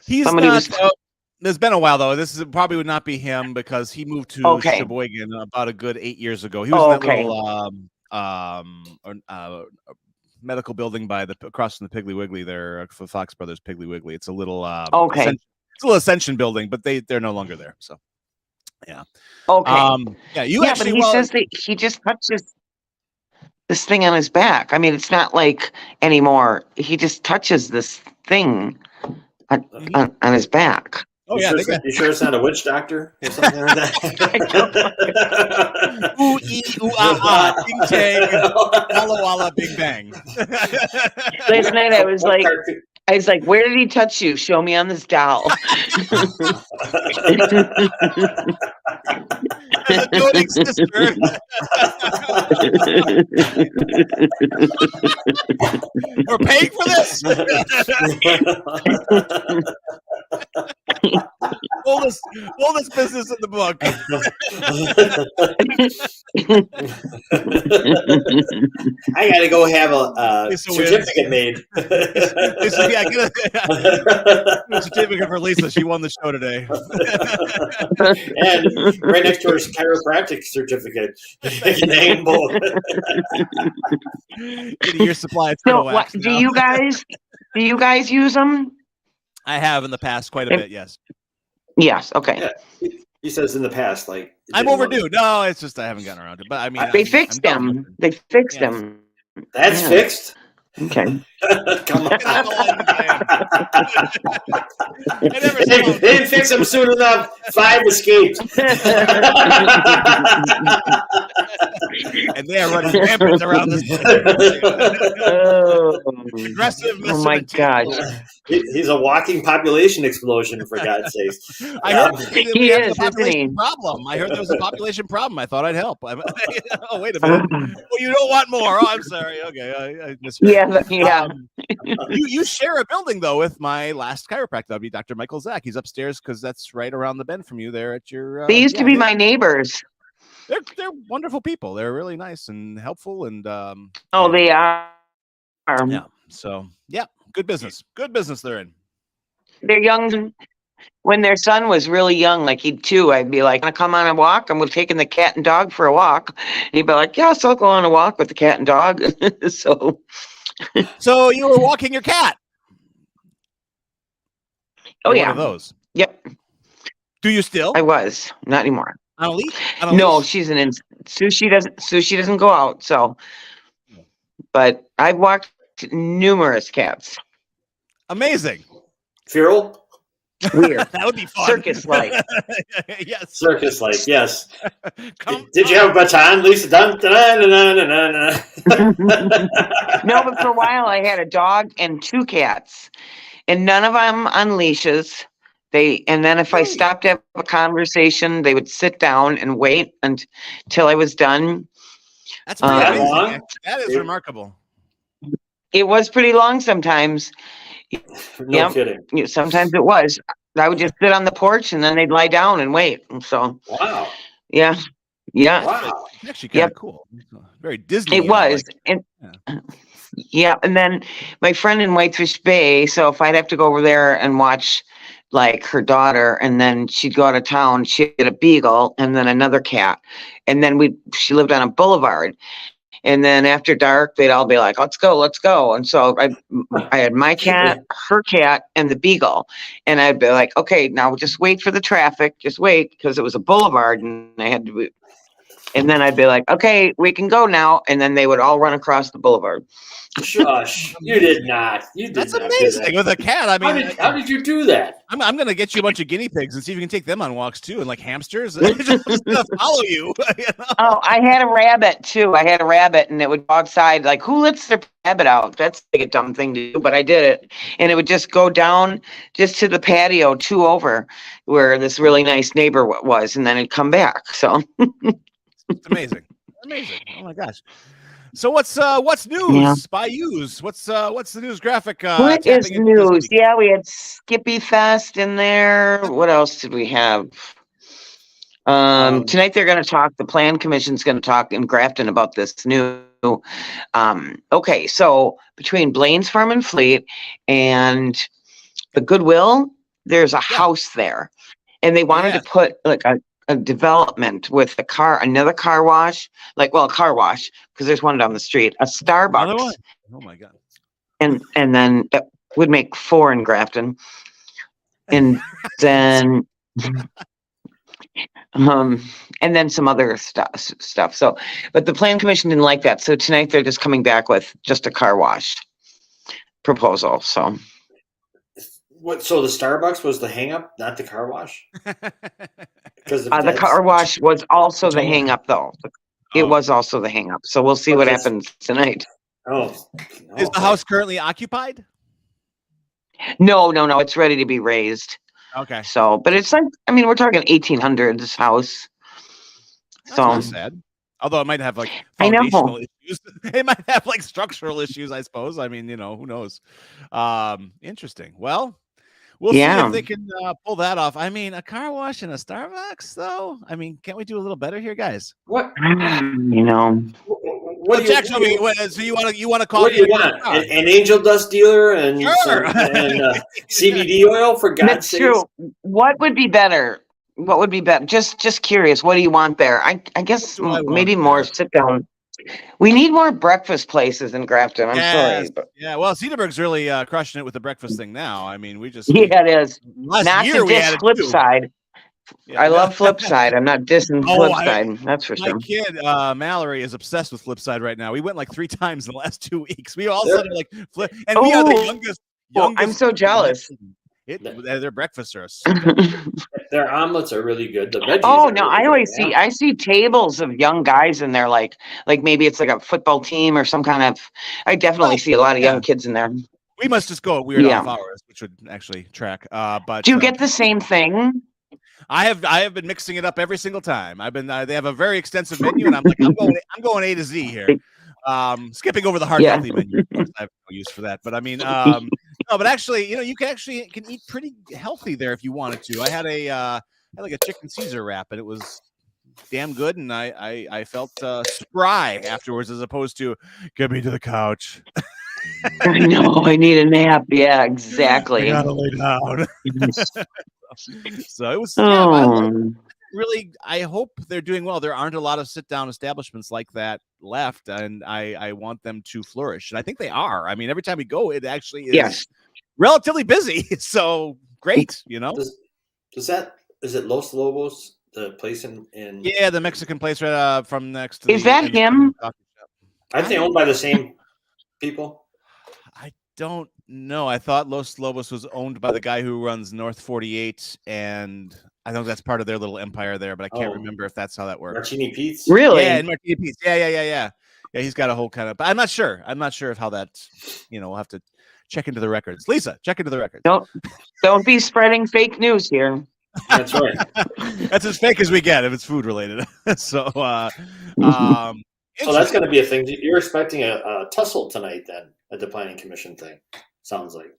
There's been a while though. This probably would not be him because he moved to Sheboygan about a good 8 years ago. He was in that little medical building across from the Piggly Wiggly there for Fox Brothers Piggly Wiggly. It's a little it's a little Ascension building, but they're no longer there. So yeah. Okay. But he says that he just touches this thing on his back. I mean, it's not like anymore. He just touches this thing on his back. Oh, you sure it's not a witch doctor or something like that? Ooh, ooh, ah, ah, ding, tang, walla, walla, bing, bang. Last night I was like, where did he touch you? Show me on this doll. There's a doting sister. We're paying for this. Oldest business in the book. I gotta go have a certificate made. Get a certificate for Lisa. She won the show today. And right next to her chiropractic certificate. You can hang both. Get a year's supply of wax. Do you guys use them? I have in the past quite a bit, yes. Yes, okay. Yeah. He says in the past, like I'm overdue. No, it's just I haven't gotten around to it. But I mean, they fixed them. They fixed them. That's fixed. Okay. Come on. They didn't fix them soon enough. 5 escaped. And they are running rampant around this place. Aggressive. Oh my gosh. He's a walking population explosion, for God's sakes. I heard he is a population problem. I heard there was a population problem. I thought I'd help. Oh, wait a minute. Well, you don't want more. Oh, I'm sorry. Okay, I misread. Yeah. You share a building though with my last chiropractor. That'd be Dr. Michael Zach. He's upstairs because that's right around the bend from you there at your. They used to be my neighbors. They're wonderful people. They're really nice and helpful and. They are. Yeah. So yeah, good business. Good business they're in. They're young. When their son was really young, like he'd 2, I'd be like, "Wanna come on a walk? I'm taking the cat and dog for a walk." And he'd be like, "Yes, I'll go on a walk with the cat and dog." So you were walking your cat. Oh, yeah. One of those. Yep. Do you still? I was. Not anymore. On a leash? No, she's Sushi doesn't go out, so. But I've walked numerous cats. Amazing. Feral? Weird. That would be fun. Circus-like. Yes. Circus-like, yes. Come Did you have a baton, Lisa? Dun, dun, dun, dun, dun, dun, dun. No, but for a while I had a dog and 2 cats, and none of them on leashes. And then if I Really? stopped to have a conversation, they would sit down and wait until I was done. That's pretty That amazing. long? That is remarkable. It was pretty long sometimes. No Yep. kidding. Sometimes it was. I would just sit on the porch and then they'd lie down and wait. And so, Wow. yeah. Wow. It's actually kind of cool. Very Disney. It was. And and then my friend in Whitefish Bay, so if I'd have to go over there and watch like her daughter, and then she'd go out of town, she had a beagle and then another cat. And then she lived on a boulevard. And then after dark, they'd all be like, let's go. And so I had my cat, her cat, and the beagle. And I'd be like, okay, now just wait for the traffic. Just wait, because it was a boulevard and I had to. And then I'd be like, okay, we can go now. And then they would all run across the boulevard. Shush. You did not. That's amazing with a cat. I mean, how did you do that? I'm going to get you a bunch of guinea pigs and see if you can take them on walks too, and like hamsters. Just follow you. You know? Oh, I had a rabbit too. I had a rabbit, and it would go outside. Like, who lets their rabbit out? That's like a dumb thing to do, but I did it. And it would just go down just to the patio 2 over where this really nice neighbor was, and then it'd come back. So it's amazing. Oh my gosh. So what's news by yous? What's the news graphic? What is news? Yeah, we had Skippy Fest in there. What else did we have? Tonight they're going to talk. The Plan Commission's going to talk in Grafton about this new. Okay, so between Blaine's Farm and Fleet and the Goodwill, there's a house there, and they wanted to put like a development with another car wash, a car wash, because there's one down the street, a Starbucks. Oh my God. And then it would make 4 in Grafton. And then and then some other stuff. So, but the Plan Commission didn't like that. So tonight they're just coming back with just a car wash proposal. So So the Starbucks was the hang up, not the car wash? Because the car wash was also the hang up, though. It was also the hang up. So we'll see what happens tonight. Oh. Is the house currently occupied? No. It's ready to be raised. Okay. So, but it's like, I mean, we're talking 1800s house. That's not sad. Although it might have like foundational issues. It might have like structural issues, I suppose. I mean, who knows? Interesting. Well, we'll see if they can pull that off. I mean, a car wash and a Starbucks, though. I mean, can't we do a little better here, guys? What? What Jack, so you want to call? What do you want? An angel dust dealer and CBD oil, for God's sake. That's true. What would be better? Just curious. What do you want there? I guess maybe more sit down. We need more breakfast places in Grafton. I'm sorry. But. Yeah, well, Cedarburg's really crushing it with the breakfast thing now. I mean, it is. Not to diss Flipside. Yeah, I love Flipside. I'm not dissing Flipside. That's for sure. My kid, Mallory, is obsessed with Flipside right now. We went like 3 times in the last 2 weeks. We all said like flip, and we are the youngest. I'm so jealous. Their breakfasts are their omelets are really good. The veggies. Oh no, I see tables of young guys in there, like maybe it's like a football team or some kind of. I definitely see a lot of young kids in there. We must just go at weird off hours, which would actually track. But do you get the same thing? I have been mixing it up every single time. They have a very extensive menu, and I'm going A to Z here. Skipping over the healthy menu. I have no use for that, but I mean, no, but actually, you can eat pretty healthy there if you wanted to. I had like a chicken Caesar wrap, and it was damn good, and I felt spry afterwards, as opposed to get me to the couch. I know, I need a nap. Yeah, exactly. I gotta lay down. So it was really. I hope they're doing well. There aren't a lot of sit-down establishments like that left, and I want them to flourish. And I think they are. I mean, every time we go, it actually is relatively busy. So great, Is it Los Lobos, the place in? Yeah, the Mexican place right from next to. Is that him? I think owned by the same people. I don't No, I thought Los Lobos was owned by the guy who runs North 48, and I think that's part of their little empire there, but I can't remember if that's how that works. Martini Pete's? Really? Yeah, and Martini Pete's. Yeah. Yeah, he's got a whole kind of, but I'm not sure. I'm not sure of how that, we'll have to check into the records. Lisa, check into the records. Don't be spreading fake news here. That's right. That's as fake as we get if it's food related. So, so that's going to be a thing. You're expecting a tussle tonight then at the Planning Commission thing. Sounds like.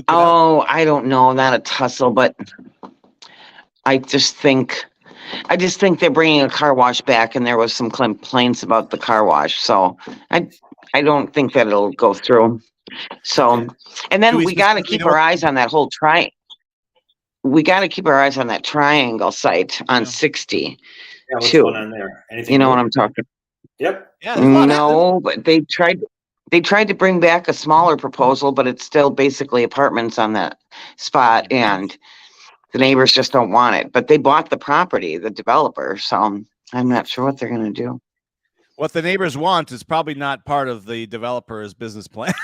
I don't know, not a tussle, but I just think they're bringing a car wash back, and there was some complaints about the car wash, so I don't think that it'll go through. So, and then we got to keep our eyes on that whole We got to keep our eyes on that triangle site on 60. Yeah, what's too. going on there? Anything you know what I'm talking? Yep. Yeah. No, but they tried to bring back a smaller proposal, but it's still basically apartments on that spot, and the neighbors just don't want it. But they bought the property, the developer, so I'm not sure what they're going to do. What the neighbors want is probably not part of the developer's business plan.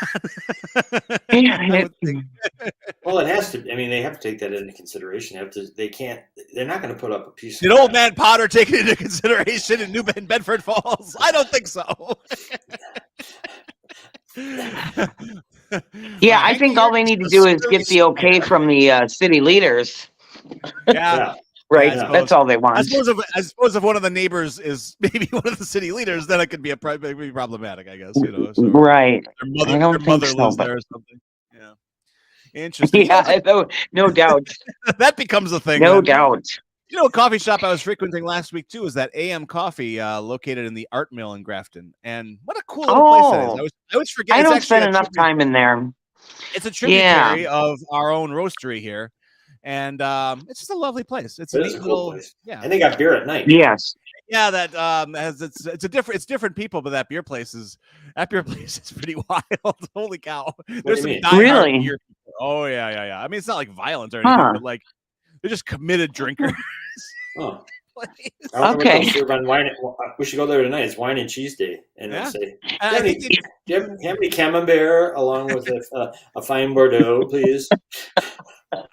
Well, it has to. I mean, they have to take that into consideration. They're not going to put up a piece. Did old man Potter take it into consideration in Bedford Falls? I don't think so. Yeah, I think all they need to do is get the okay from the city leaders. Yeah. Right, yeah, that's all they want. I suppose if one of the neighbors is maybe one of the city leaders, then it could be problematic, I guess. So right. Their mother so, lives there or something. Yeah. Interesting. Yeah, no doubt. That becomes a thing. No doubt. A coffee shop I was frequenting last week too is that AM Coffee, located in the Art Mill in Grafton. And what a cool little place that is. I always forget. I don't spend enough time in there. It's a tributary of our own roastery here. And it's just a lovely place. It's a neat little place. Yeah. And they got beer at night. Yes. Yeah, that it's different people, but that beer place is pretty wild. Holy cow. There's some really beer people. Oh yeah. I mean, it's not like violent or anything, but like they're just committed drinkers. Oh. Okay. We should go there tonight. It's wine and cheese day, and yeah. Say, do you have any camembert along with a fine Bordeaux, please?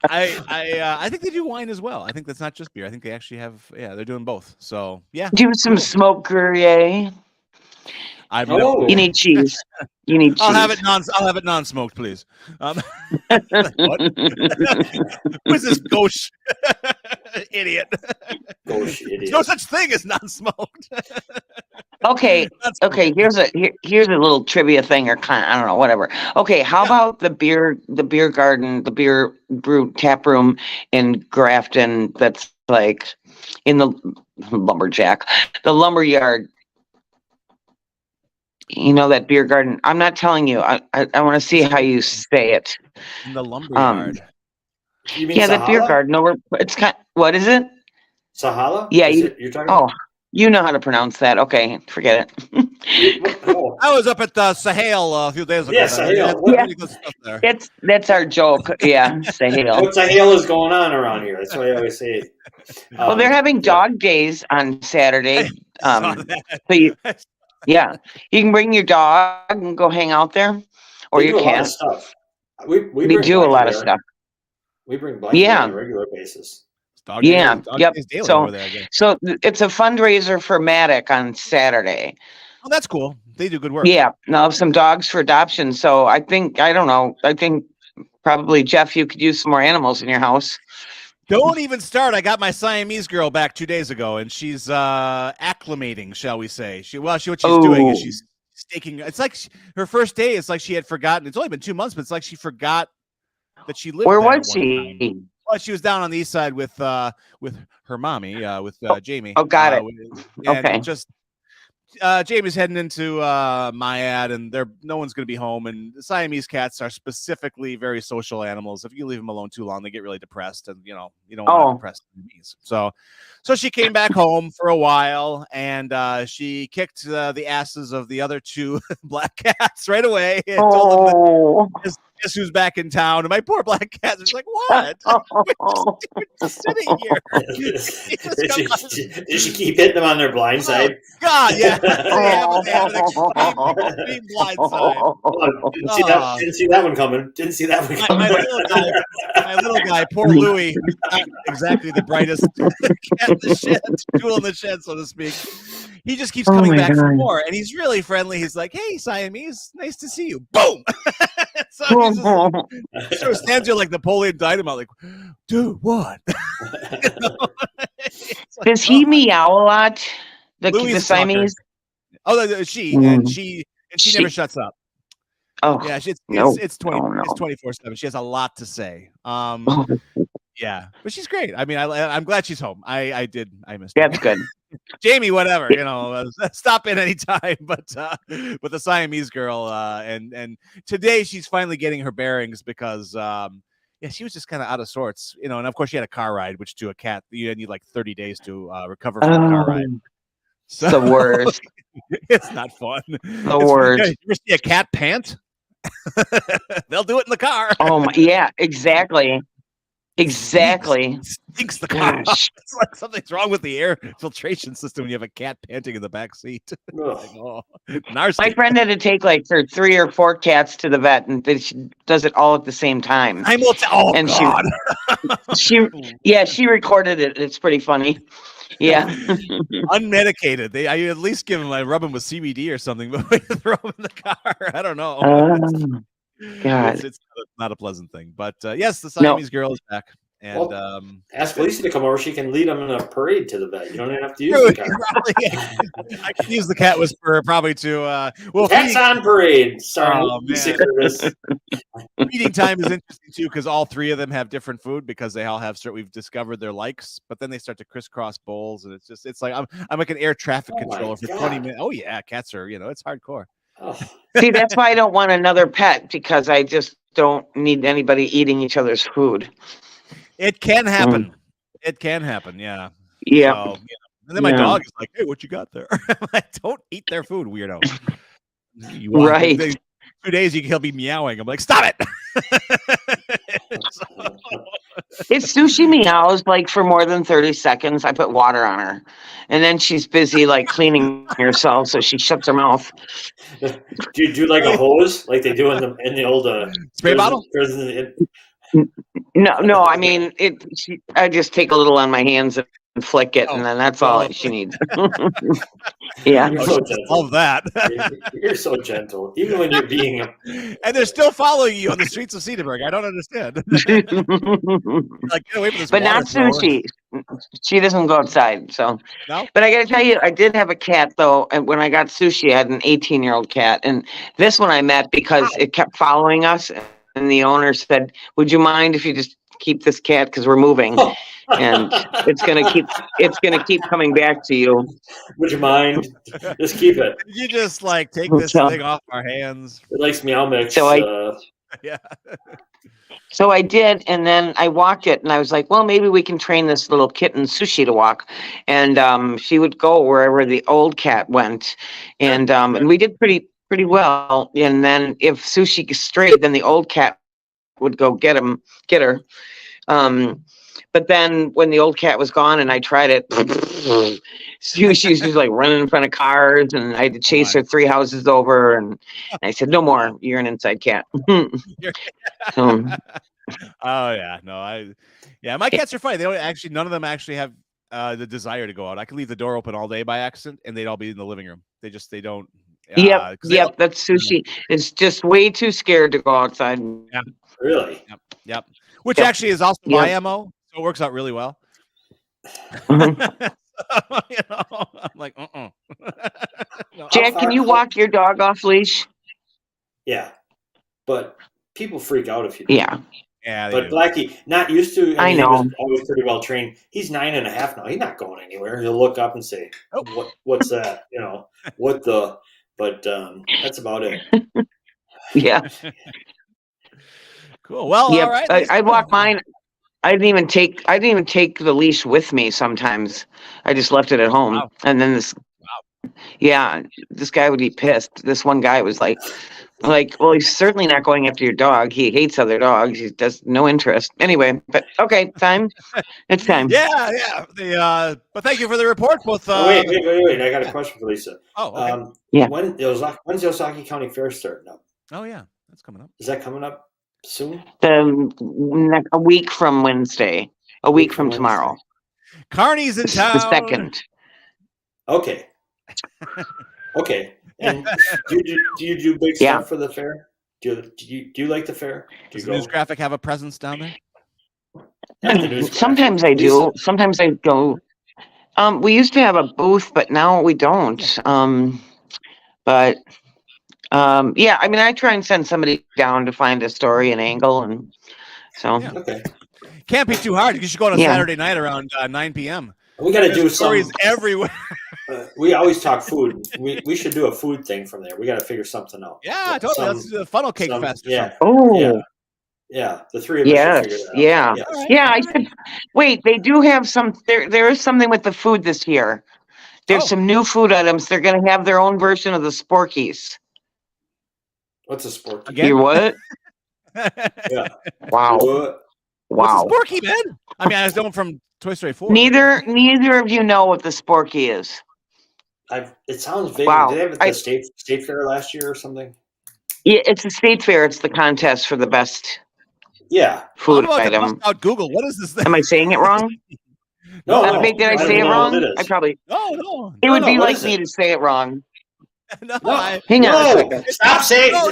I think they do wine as well. I think that's not just beer. I think they actually have. Yeah, they're doing both. So yeah. Do some smoked Gruyere. You need cheese. You need cheese. I'll have it non-smoked, please. What? Who's this gauche idiot? Gauche idiot. There's no such thing as non-smoked. Okay. Here's a little trivia thing, or I don't know, whatever. Okay, how about the beer garden, the beer brew tap room in Grafton? That's like in the lumberyard. That beer garden. I'm not telling you. I want to see how you say it. In the lumberyard. You mean That beer garden over. It's what is it? Sahala? Yeah, you're talking. Oh, you know how to pronounce that. Okay, forget it. I was up at Sahel a few days ago. Yeah, Sahel. That's our joke. Yeah, Sahel. What Sahel is going on around here? That's what I always say. Well, they're having dog days on Saturday. You can bring your dog and go hang out there, or you can. Stuff. We do a lot of stuff. We bring black on a regular basis. Dog yep. So it's a fundraiser for Matic on Saturday. Oh, that's cool. They do good work. Yeah, now some dogs for adoption. So I think probably Jeff, you could use some more animals in your house. Don't even start. I got my Siamese girl back 2 days ago, and she's acclimating, shall we say? What she's doing is she's staking. It's like her first day. It's like she had forgotten. It's only been 2 months, but it's like she forgot that she lived. Where was she? Time. Well, she was down on the east side with her mommy, with Jamie. Oh, got it. Okay. Just Jamie's heading into Myad, and no one's going to be home. And Siamese cats are specifically very social animals. If you leave them alone too long, they get really depressed, and you don't want depressed Siamese. So she came back home for a while, and she kicked the asses of the other two black cats right away. And told them guess who's back in town? And my poor black cat is like, what? We're just sitting here. Did she keep hitting them on their blind side? God, yeah. They have an extreme blindside. Didn't see that one coming. Didn't see that one coming. My little guy, poor Louie, who's not exactly the brightest cat in the shed, tool in the shed, so to speak. He just keeps coming back for more, and he's really friendly. He's like, "Hey, Siamese, nice to see you." Boom. So he just sort of stands there like Napoleon Dynamite, like, "Dude, what?" Does he meow a lot? The Siamese? Oh, she never shuts up. Oh, yeah, it's 24/7. She has a lot to say. Yeah, but she's great. I mean, I'm glad she's home. I missed her. That's good. Jamie, whatever, stop in anytime. But the Siamese girl, and today she's finally getting her bearings because she was just kind of out of sorts, and of course she had a car ride, which to a cat you need like 30 days to recover from a car ride. So, the worst. It's not fun. The worst. You ever see a cat pant? They'll do it in the car. Oh my, yeah, exactly. Exactly. Stinks the car. It's like something's wrong with the air filtration system when you have a cat panting in the back seat. My friend had to take like her 3 or 4 cats to the vet, and she does it all at the same time. And God. She recorded it. It's pretty funny. Yeah. Unmedicated. I at least give them, I rub them with CBD or something, but we throw them in the car. I don't know. God. It's not a pleasant thing. But yes, the Siamese girl is back. And ask Felicia to come over. She can lead them in a parade to the vet. You don't even have to use the cat. I can use the cat whisperer probably to Cats on parade. Sorry. Feeding time is interesting too because all 3 of them have different food because they all have we've discovered their likes, but then they start to crisscross bowls, and it's like I'm like an air traffic controller for 20 minutes. Oh yeah, cats are it's hardcore. Oh. See, that's why I don't want another pet, because I just don't need anybody eating each other's food. It can happen. It can happen. Yeah. Yeah. So, and then my dog is like, "Hey, what you got there?" I'm like, "Don't eat their food, weirdo." Right. 2 days he'll be meowing. I'm like, "Stop it." If Sushi meows like for more than 30 seconds, I put water on her, and then she's busy like cleaning herself, so she shuts her mouth. Do you do like a hose, like they do in the old spray bottle? No. I mean, I just take a little on my hands and flick it, and then that's all she needs. Yeah. You're so gentle. Love that. You're so gentle, even when you're being. And they're still following you on the streets of Cedarburg. I don't understand. Like, get away from this. But not Sushi. She doesn't go outside. So. No. But I got to tell you, I did have a cat though, and when I got Sushi, I had an 18-year-old cat, and this one I met because it kept following us, and the owner said, "Would you mind if you just keep this cat because we're moving?" And it's gonna keep coming back to you. Would you mind? Just keep it. You just like take this thing off our hands. It likes Meow Mix. So yeah. So I did, and then I walked it, and I was like, well, maybe we can train this little kitten Sushi to walk. And she would go wherever the old cat went, and we did pretty well. And then if Sushi strayed, then the old cat would go get her. But then when the old cat was gone and I tried it, she was just like running in front of cars, and I had to chase her 3 houses over. And I said, "No more. You're an inside cat." Oh yeah, no, my cats are funny. They don't actually. None of them actually have the desire to go out. I could leave the door open all day by accident, and they'd all be in the living room. They don't. Yep. That's Sushi. It's just way too scared to go outside. Yeah. Really? Yep. Which actually is also my MO. So it works out really well. I'm like, No, Jack, can you walk your dog off leash? Yeah, but people freak out if you do. Yeah. Yeah. But Blackie, not used to. I know. He was always pretty well trained. He's 9.5 now. He's not going anywhere. He'll look up and say, "What's that?" What the? But that's about it. Yeah. Cool. Well, all right. I'd walk mine. I didn't even take the leash with me sometimes. I just left it at home. Wow. And then this guy would be pissed. This one guy was like, Like, well, he's certainly not going after your dog. He hates other dogs. He does no interest. Anyway, but okay, time. It's time. Yeah. But thank you for the report, both. Wait! I got a question for Lisa. Okay. Yeah. When's the Osaka County Fair starting up? Oh yeah, that's coming up. Is that coming up soon? A week from Wednesday. A week from tomorrow. Carney's in town. The second. Okay. Okay. And do you do big stuff for the fair? Do you like the fair? Does the news graphic have a presence down there? Sometimes I do. Sometimes I go. We used to have a booth, but now we don't. Yeah, I mean, I try and send somebody down to find a story and angle, and so. Yeah. Okay. Can't be too hard. You should go on a Saturday night around 9 p.m. We got to do stories everywhere. We always talk food. We should do a food thing from there. We got to figure something out. Yeah, totally. Let's do a funnel cake fest. Yeah. Oh. Yeah. The three of us should figure it out. Yeah. Yes. Yeah. I said, wait. They do have some. There is something with the food this year. There's some new food items. They're going to have their own version of the Sporkies. What's a Sporky? Again? You what? Yeah. Wow. What's a Sporky, man? I mean, I was going from Toy Story 4. Neither of you know what the Sporky is. It sounds vague. Wow. Did they have it at the state fair last year or something? Yeah, it's a state fair. It's the contest for the best food item. Out Google. What is this thing? Am I saying it wrong? No. Did I say it wrong? I probably. No. It would be like me to say it wrong. No. Hang on a second.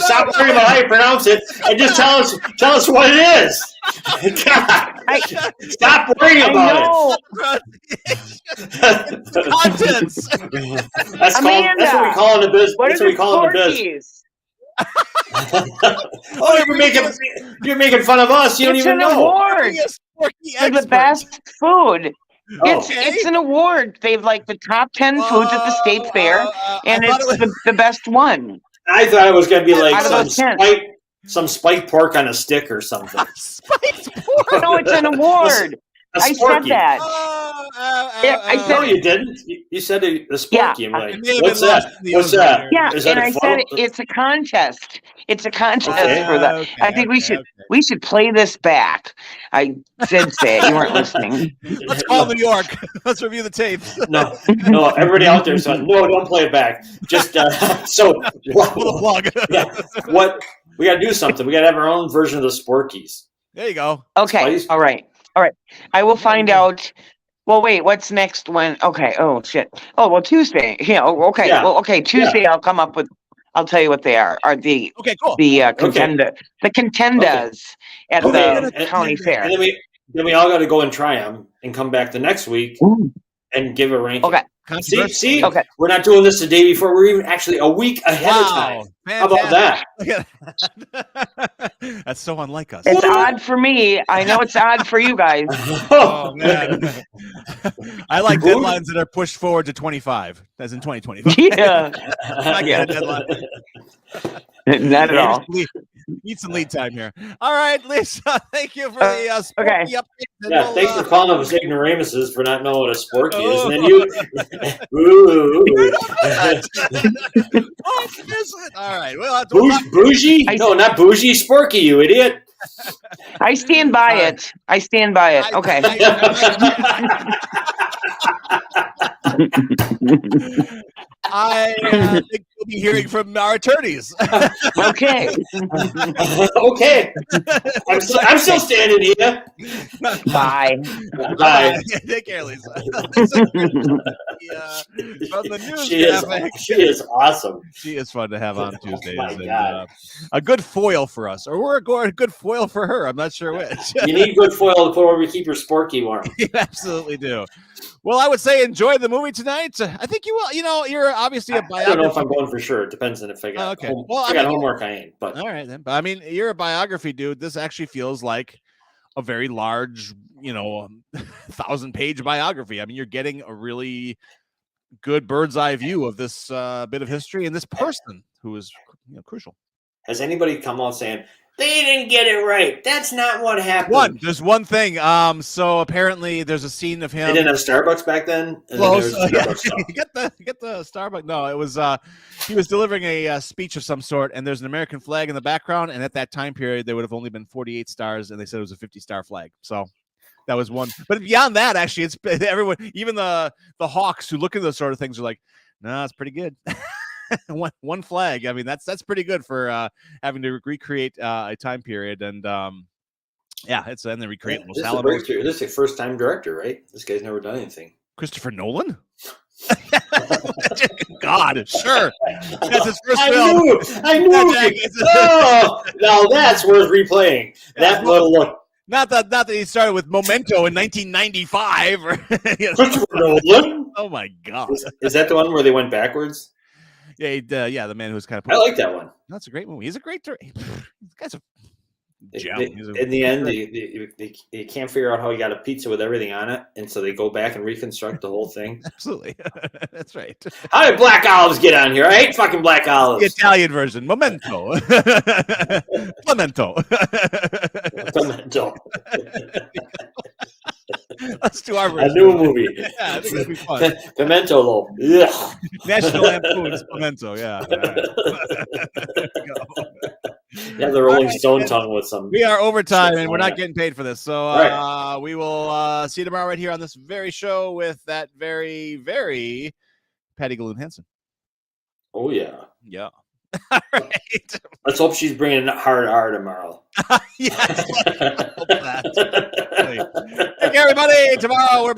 Stop worrying about how you pronounce it, and just tell us what it is. God, stop worrying about it. Contents. That's what we call in the business. That's what we call in the business. You're making fun of us. You don't even know. It's an award for the best food. It's an award. They've like the top 10 foods at the state fair, and it's the best one. I thought it was going to be like some spiked pork on a stick or something. Spiked pork? No, it's an award. I said that. I said you didn't. You said the Sporky. Yeah. Like, what's that? What's that? Yeah, and I said it's a contest. It's a contest for that. I think we should play this back. I did say it. You weren't listening. Let's call New York. Let's review the tapes. No. Everybody out there said no. Don't play it back. Just plug. What we got to do something. We got to have our own version of the Sporkies. There you go. Okay. All right. I will find out. Well, wait. What's next? When? Okay. Oh shit. Oh well, Tuesday. Yeah. Okay. Yeah. Well, okay. Tuesday, I'll come up with. I'll tell you what they are. Are the contender the contenders at the county fair. And then we all got to go and try them and come back the next week and give a ranking. Okay. See? Okay. We're not doing this the day before. We're even actually a week ahead of time. Fantastic. How about that? That's so unlike us. It's odd for me. I know it's odd for you guys. Oh, man. I like deadlines that are pushed forward to 25, as in 2025. Yeah. I get a deadline. Not at all. Need some lead time here. All right, Lisa, thank you for the Sporky update. Yeah, thanks for calling us ignoramuses for not knowing what a Sporky is. And then you... All right. Well, bougie? No, not bougie. Sporky, you idiot. I stand by it. Okay. I think we'll be hearing from our attorneys. Okay. Okay. I'm still standing here. Bye. Bye. Take care, Lisa. From the news she is awesome. She is fun to have on Tuesdays. My God. A good foil for us, or we're a good foil for her. I'm not sure which. You need good foil to put where we keep your Sporky warm. You absolutely do. Well, I would say enjoy the movie tonight. I think you will. You're obviously a biographer. I don't know if I'm going for sure. It depends on if I got homework. I ain't. But all right then. But I mean, you're a biography dude. This actually feels like a very large, 1,000-page biography. I mean, you're getting a really good bird's eye view of this bit of history and this person who is crucial. Has anybody come out saying They didn't get it right. That's not what happened. There's one thing. So apparently there's a scene of him. They didn't have Starbucks back then. And Close. then there was Yeah. Get the Starbucks. No, it was he was delivering a speech of some sort, and there's an American flag in the background. And at that time period, there would have only been 48 stars, and they said it was a 50-star flag. So that was one. But beyond that, actually, it's everyone, even the hawks who look at those sort of things are like, no, it's pretty good. one flag. I mean, that's pretty good for having to recreate a time period, and yeah, it's and then recreate Los Alamos. This is a first-time director, right? This guy's never done anything. Christopher Nolan. God, sure. That's his first film. I knew. Oh, now that's worth replaying. That little look. Not that he started with Memento in 1995. Or, Christopher Nolan. Oh my God. Is that the one where they went backwards? Yeah, yeah, the man who's kind of. I like that one. That's a great movie. He's a great director. This guy's a gem. In the end, they can't figure out how he got a pizza with everything on it, and so they go back and reconstruct the whole thing. Absolutely, that's right. How did black olives get on here? I hate fucking black olives. The Italian version, Memento. Memento. Memento. Let's do our version. A new movie. Yeah, I think it'd be fun. Pimento, though. Ugh. National Lampoon's Memento. Yeah. Yeah, the Rolling Stone tongue with some. We are overtime, and we're not getting paid for this. So we will see you tomorrow right here on this very show with that very, very Patty Galoon Hansen. Oh, yeah. Yeah. All right. Let's hope she's bringing hard R tomorrow. Yes. Hope that. Take care, everybody. Tomorrow we're